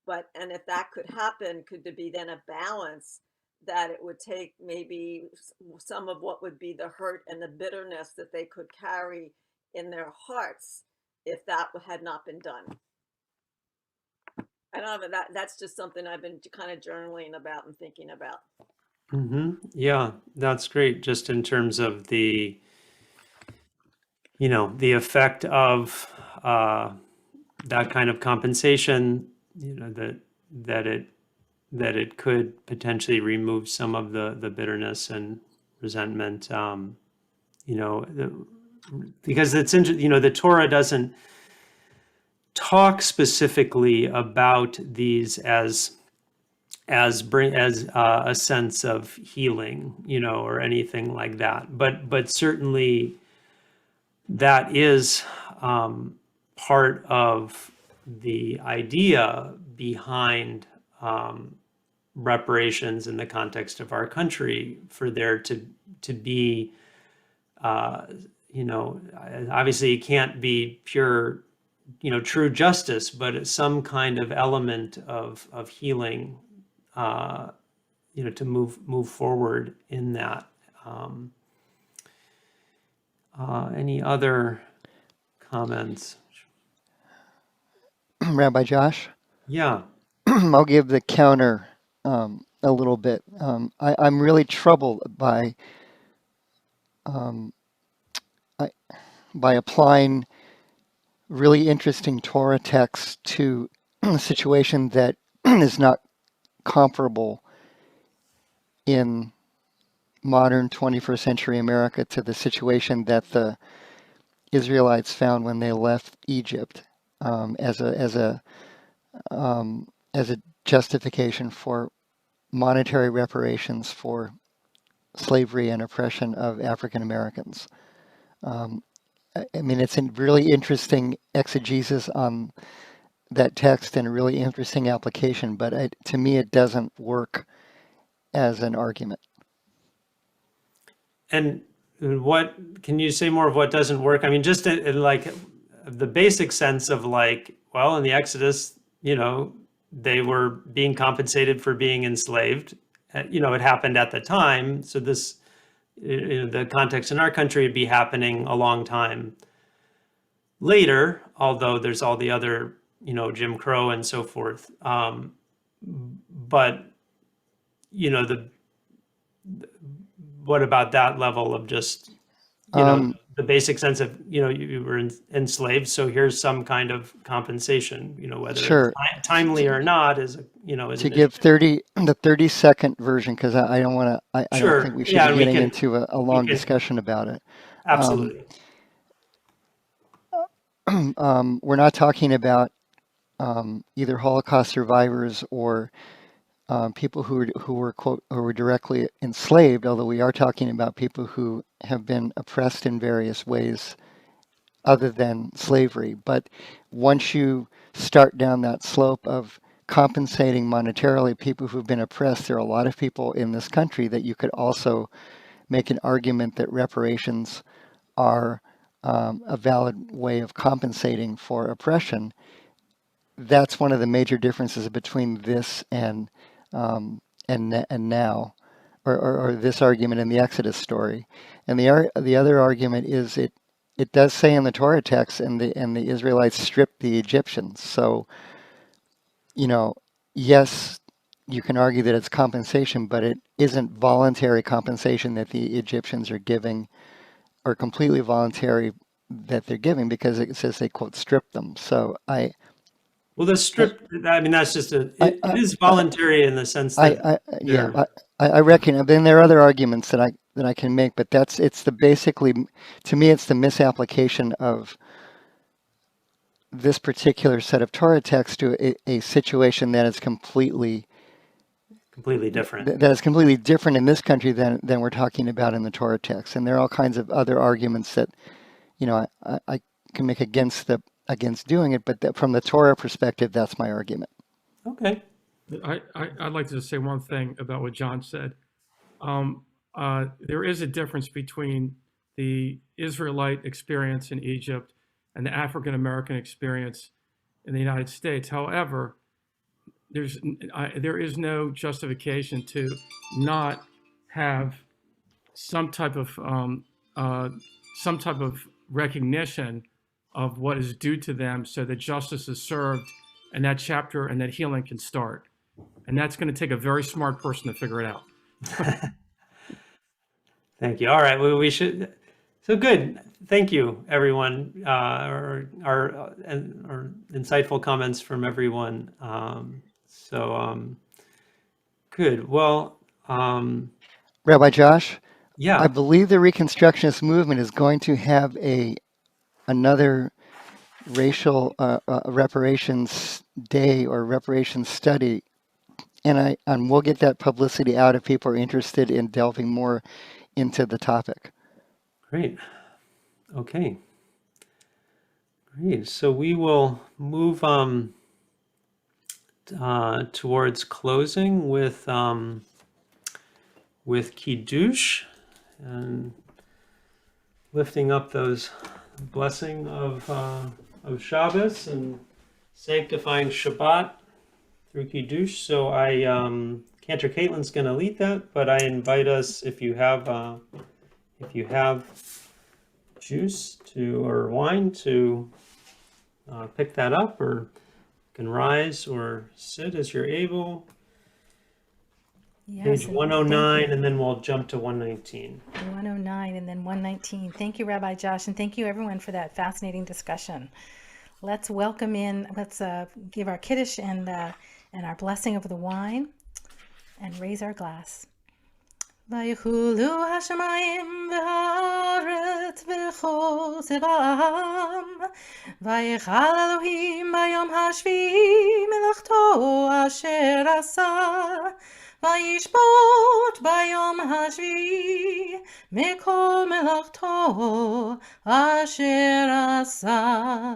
And if that could happen, could there be then a balance that it would take maybe some of what would be the hurt and the bitterness that they could carry in their hearts if that had not been done? I don't know, that's just something I've been kind of journaling about and thinking about. Yeah, that's great. Just in terms of the effect of that kind of compensation, that it could potentially remove some of the bitterness and resentment. Because it's the Torah doesn't talk specifically about these as a sense of healing, or anything like that. But certainly that is part of the idea behind reparations in the context of our country, for there to be, obviously it can't be pure, true justice, but it's some kind of element of healing, to move forward in that. Any other comments? Rabbi Josh, Yeah. I'll give the counter a little bit. I'm really troubled by applying really interesting Torah texts to a situation that is not comparable in modern 21st century America to the situation that the Israelites found when they left Egypt, as a justification for monetary reparations for slavery and oppression of African Americans. I mean, it's a really interesting exegesis on that text and a really interesting application, but to me, it doesn't work as an argument. And what can you say more of what doesn't work? I mean, just in like the basic sense of like, well, in the Exodus, they were being compensated for being enslaved. It happened at the time. So this, the context in our country would be happening a long time later, although there's all the other, Jim Crow and so forth. But, what about that level of just, the basic sense of, you were enslaved, so here's some kind of compensation, whether Sure. it's timely or not is, to give the 30-second version, because I don't want to, I Sure. don't think we should Yeah, be we getting can- into a long discussion about it. Absolutely. We're not talking about either Holocaust survivors or people who were directly enslaved, although we are talking about people who have been oppressed in various ways other than slavery. But once you start down that slope of compensating monetarily people who've been oppressed, there are a lot of people in this country that you could also make an argument that reparations are a valid way of compensating for oppression. That's one of the major differences between this and now, or this argument in the Exodus story. And the other argument is it does say in the Torah text, and the Israelites stripped the Egyptians. So, yes, you can argue that it's compensation, but it isn't voluntary compensation that the Egyptians are giving, or completely voluntary that they're giving, because it says they, quote, stripped them. So Well, the strip, I mean, that's just it is voluntary in the sense that I reckon. Then there are other arguments that I can make, but basically, to me, it's the misapplication of this particular set of Torah texts to a situation that is completely different. that is completely different in this country than we're talking about in the Torah text. And there are all kinds of other arguments that, I can make against doing it, but from the Torah perspective, that's my argument. Okay. I'd like to just say one thing about what John said. There is a difference between the Israelite experience in Egypt and the African American experience in the United States. However, there is no justification to not have some type of recognition of what is due to them, so that justice is served, and that chapter and that healing can start. And that's going to take a very smart person to figure it out. Thank you. All right. Well, we should. So good. Thank you, everyone. Our insightful comments from everyone. Good. Well, Rabbi Josh, yeah. I believe the Reconstructionist movement is going to have another racial reparations day or reparations study, and we'll get that publicity out if people are interested in delving more into the topic. Great. Okay. Great. So we will move towards closing with Kiddush and lifting up those blessing of Shabbos and sanctifying Shabbat through Kiddush. So Cantor Caitlin's going to lead that, but I invite us, if you have juice or wine, to pick that up, or you can rise or sit as you're able. Yes, Page and 109, and then we'll jump to 119. 109 and then 119. Thank you, Rabbi Josh, and thank you everyone for that fascinating discussion. Let's give our Kiddush and our blessing of the wine and raise our glass. ויחולו השמיים והארץ וכל צבאם, ויחל אלוהים ביום השביעי מלאכתו אשר עשה, וישבות ביום השביעי מכל מלאכתו אשר עשה,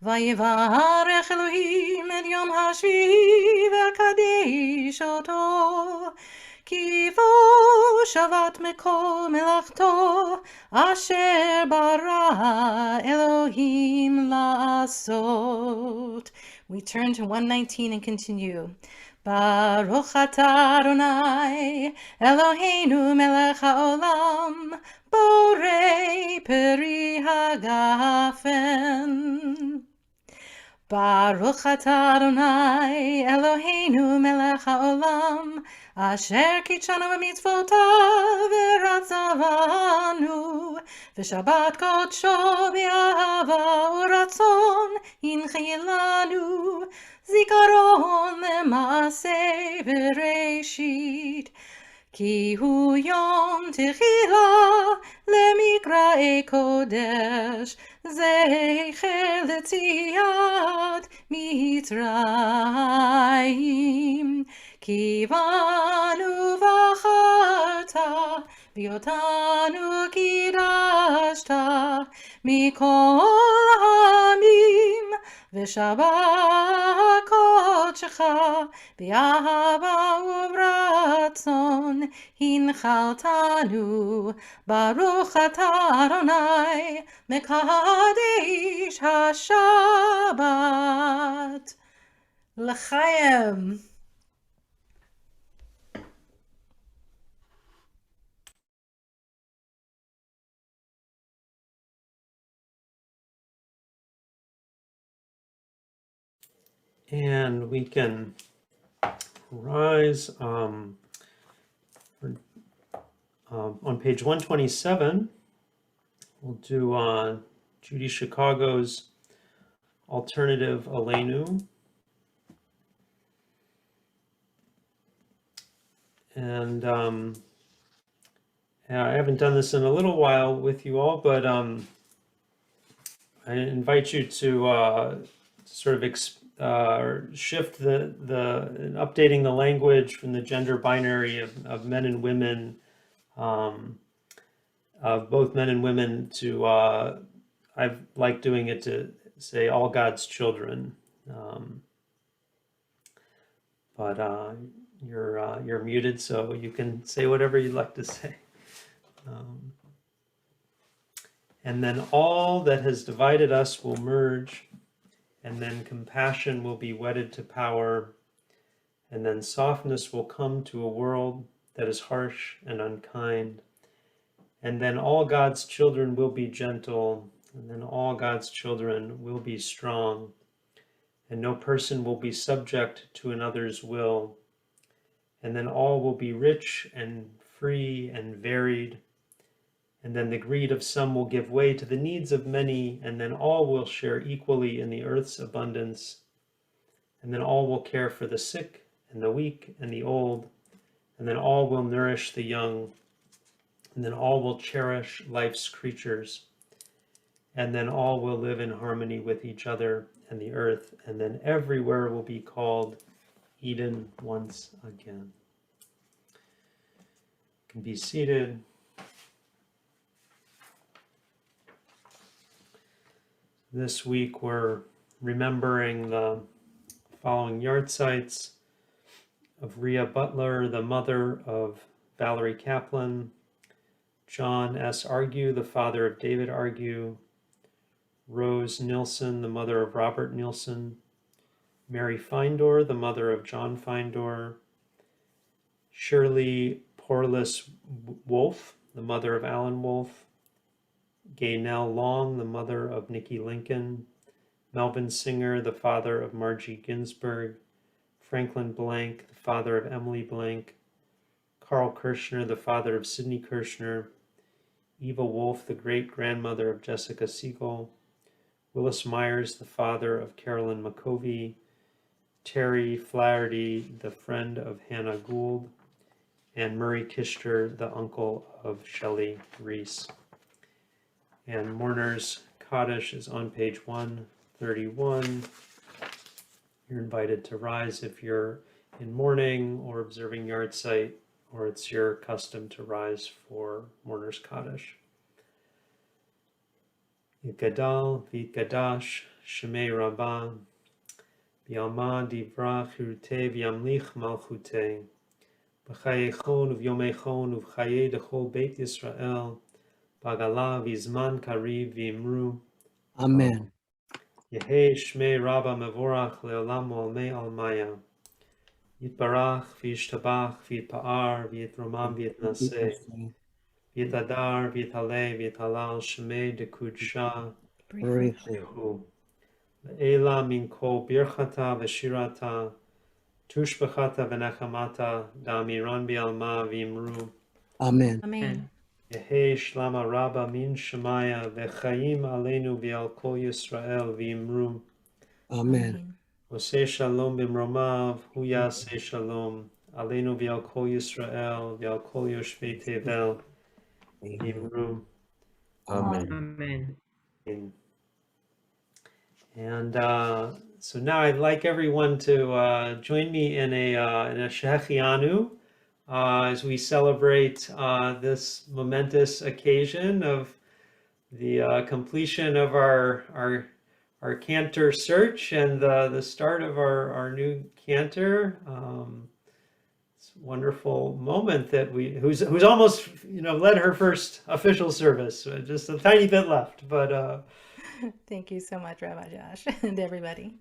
ויברך אלוהים את יום השביעי וקדש אותו, כי בו שבת מכל מלאכתו אשר ברא Elohim לעשות. We turn to 119 and continue. Baruch atah Adonai Eloheinu melech haolam, borei peri hagafen. Baruch atah Adonai Eloheinu melech haolam, asher kitshanu b'mitzvotav v'ratzavanu, v'shabbat kodsho b'ahava u'ratzon hinchilanu, zikaron le'maaseh v'reishit, ki hu yom techila lemikra'e kodesh, zecher letziat mitzrayim, כי בנו בחרת, ואותנו קידשת מכל העמים, ושבת קודשך באהבה וברצון הנחלתנו. ברוך אתה אדוני מקדש השבת. לחיים. And we can rise on page 127. We'll do Judy Chicago's Alternative Aleinu. And I haven't done this in a little while with you all, but I invite you to sort of shift updating the language from the gender binary of men and women, of both men and women, to I've liked doing it to say all God's children. But you're muted, so you can say whatever you'd like to say. And then all that has divided us will merge, and then compassion will be wedded to power, and then softness will come to a world that is harsh and unkind. And then all God's children will be gentle, and then all God's children will be strong, and no person will be subject to another's will. And then all will be rich and free and varied. And then the greed of some will give way to the needs of many, and then all will share equally in the earth's abundance. And then all will care for the sick and the weak and the old, and then all will nourish the young, and then all will cherish life's creatures, and then all will live in harmony with each other and the earth, and then everywhere will be called Eden once again. You can be seated. This week we're remembering the following yahrzeits of Rhea Butler, the mother of Valerie Kaplan, John S. Argue, the father of David Argue, Rose Nilsson, the mother of Robert Nilsson, Mary Findor, the mother of John Findor, Shirley Porlis Wolf, the mother of Alan Wolf, Gaynell Long, the mother of Nikki Lincoln, Melvin Singer, the father of Margie Ginsburg, Franklin Blank, the father of Emily Blank, Carl Kirshner, the father of Sidney Kirshner, Eva Wolf, the great-grandmother of Jessica Siegel, Willis Myers, the father of Carolyn McCovey, Terry Flaherty, the friend of Hannah Gould, and Murray Kishter, the uncle of Shelley Reese. And Mourner's Kaddish is on page 131. You're invited to rise if you're in mourning or observing yahrzeit, or it's your custom to rise for Mourner's Kaddish. Yitgadal v'yitgadash shemei rabbah v'yalma divra chirutei v'yamlich malchutei b'chayechon uv'yomechon uv'chayei dechol beit Yisrael b'agala v'zman kariv v'imru. Amen. Yehei shmei rabba mevorach leolam olmei almaya. Yitbarach v'yishtabach v'yitpa'ar v'yitromam v'yitnaseh. V'yitadar v'yitaleh v'yitalal shmei dekudsha v'hu. Le'ela min kol birchata v'shirata tushbechata v'nechamata da'amiran bi'alma v'imru. Amen. Amen. Yehei shlama rabba min shemaya v'chaim aleinu v'al kol Yisrael v'imru. Amen. Oseh shalom b'mromav hu yaseh shalom aleinu v'al kol Yisrael v'al kol yoshvei tevel v'imru. Amen. And so now I'd like everyone to join me in a Shehechianu as we celebrate this momentous occasion of the completion of our Cantor search and the start of our new Cantor. It's a wonderful moment that who's almost led her first official service. Just a tiny bit left, but. Thank you so much, Rabbi Josh, and everybody.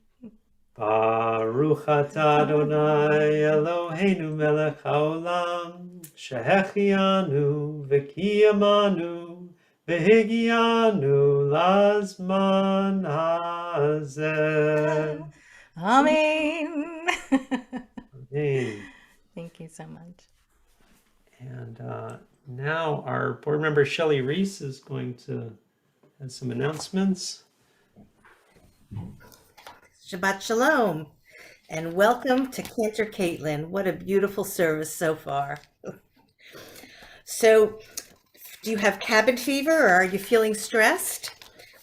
Baruch atah Adonai Eloheinu melech haolam shehechianu v'kiyamanu v'higianu lazman hazeh. Amen. Amen. Thank you so much. And now our board member Shelley Reese is going to have some announcements. Shabbat Shalom, and welcome to Cantor Caitlin. What a beautiful service so far. So, do you have cabin fever or are you feeling stressed?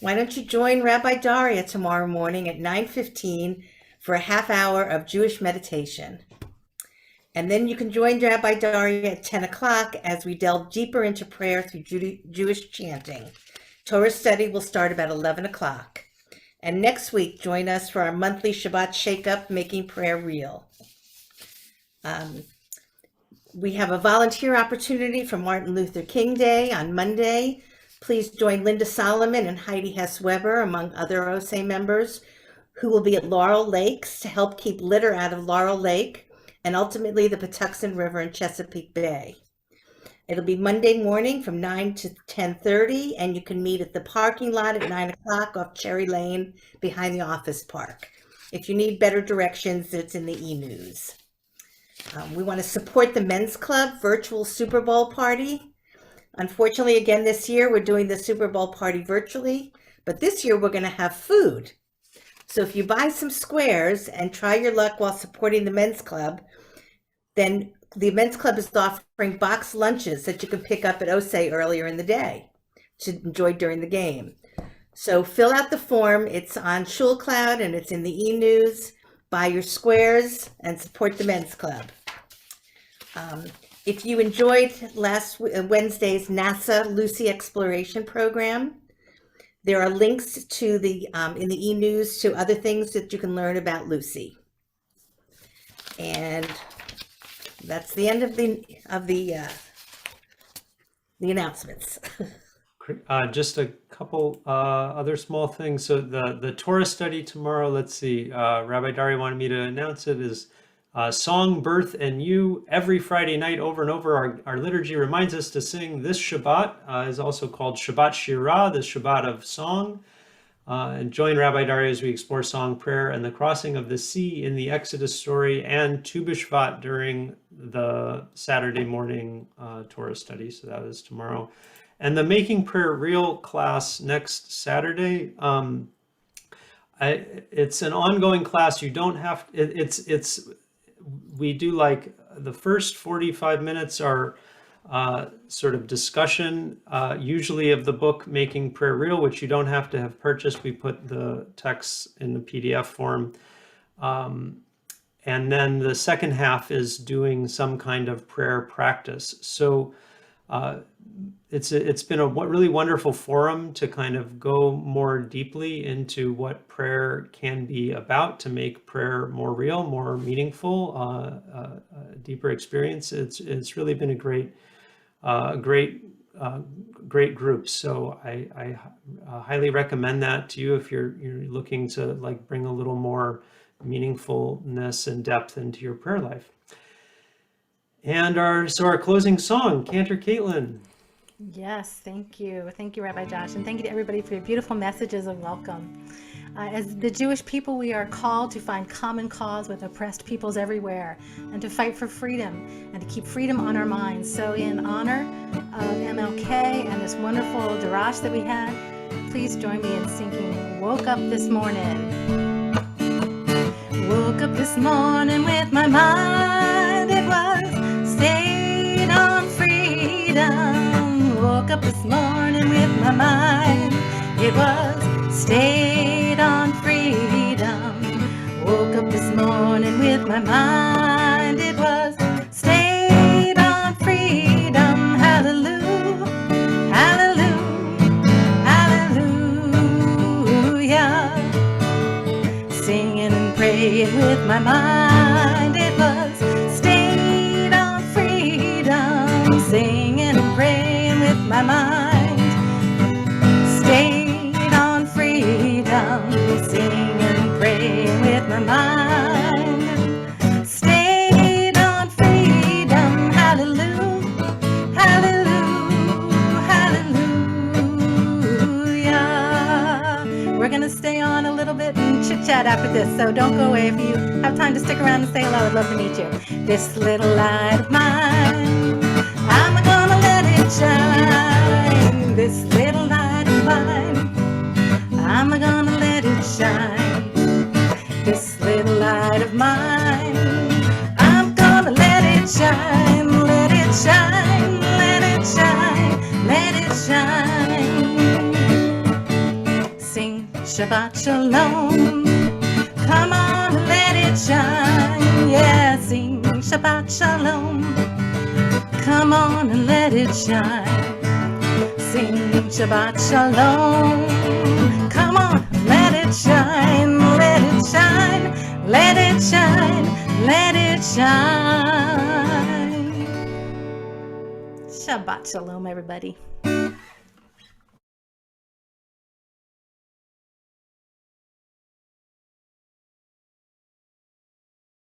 Why don't you join Rabbi Daria tomorrow morning at 9:15 for a half hour of Jewish meditation. And then you can join Rabbi Daria at 10 o'clock as we delve deeper into prayer through Jewish chanting. Torah study will start about 11 o'clock. And next week, join us for our monthly Shabbat Shake-Up, Making Prayer Real. We have a volunteer opportunity for Martin Luther King Day on Monday. Please join Linda Solomon and Heidi Hess-Weber, among other OSE members, who will be at Laurel Lakes to help keep litter out of Laurel Lake and ultimately the Patuxent River in Chesapeake Bay. It'll be Monday morning from 9 to 10:30, and you can meet at the parking lot at 9 o'clock off Cherry Lane behind the office park. If you need better directions, it's in the e-news. We want to support the Men's Club virtual Super Bowl party. Unfortunately, again, this year, we're doing the Super Bowl party virtually, but this year we're going to have food. So if you buy some squares and try your luck while supporting the Men's Club, then the Men's Club is offering boxed lunches that you can pick up at OSE earlier in the day to enjoy during the game. So fill out the form. It's on ShulCloud and it's in the e-news. Buy your squares and support the Men's Club. If you enjoyed last Wednesday's NASA Lucy Exploration Program, there are links to the in the e-news to other things that you can learn about Lucy. And that's the end of the announcements. Just a couple other small things. So the Torah study tomorrow, let's see, Rabbi Dari wanted me to announce it, is Song, Birth, and You. Every Friday night over and over, our liturgy reminds us to sing this Shabbat, is also called Shabbat Shirah, the Shabbat of song. And join Rabbi Dari as we explore song, prayer, and the crossing of the sea in the Exodus story, and Tu B'Shvat during the Saturday morning Torah study. So that is tomorrow. And the Making Prayer Real class next Saturday. It's an ongoing class. You don't have, we do like the first 45 minutes are sort of discussion, usually of the book Making Prayer Real, which you don't have to have purchased. We put the texts in the PDF form. And then the second half is doing some kind of prayer practice. So it's been a really wonderful forum to kind of go more deeply into what prayer can be about, to make prayer more real, more meaningful, a deeper experience. It's really been a great group. So I highly recommend that to you if you're looking to like bring a little more meaningfulness and depth into your prayer life. And our closing song, Cantor Caitlin. Yes, thank you. Thank you, Rabbi Josh. And thank you to everybody for your beautiful messages of welcome. As the Jewish people, we are called to find common cause with oppressed peoples everywhere and to fight for freedom and to keep freedom on our minds. So in honor of MLK and this wonderful darash that we had, please join me in singing Woke Up This Morning. Woke up this morning with my mind, it was stayed on freedom. Woke up this morning with my mind, it was stayed on freedom. Woke up this morning with my mind, it was stayed on freedom. Hallelujah, hallelujah, hallelujah. Singing and praying with my mind, it was stayed on freedom. Singing and praying with my mind, stayed on freedom. Singing and praying with my mind, stayed on freedom. Hallelujah, hallelujah, hallelujah. We're gonna stay on a little bit and chit chat after this, so don't go away. If you have time to stick around and say hello, I'd love to meet you. This little light of mine, I'm gonna let it shine. This little light of mine, I'm gonna let it shine. This little light of mine, I'm gonna let it shine. Let it shine, let it shine, let it shine. Shabbat Shalom. Come on, let it shine. Yeah, sing Shabbat Shalom. Come on and let it shine. Sing Shabbat Shalom. Come on, let it shine. Let it shine. Let it shine. Let it shine. Shabbat Shalom, everybody.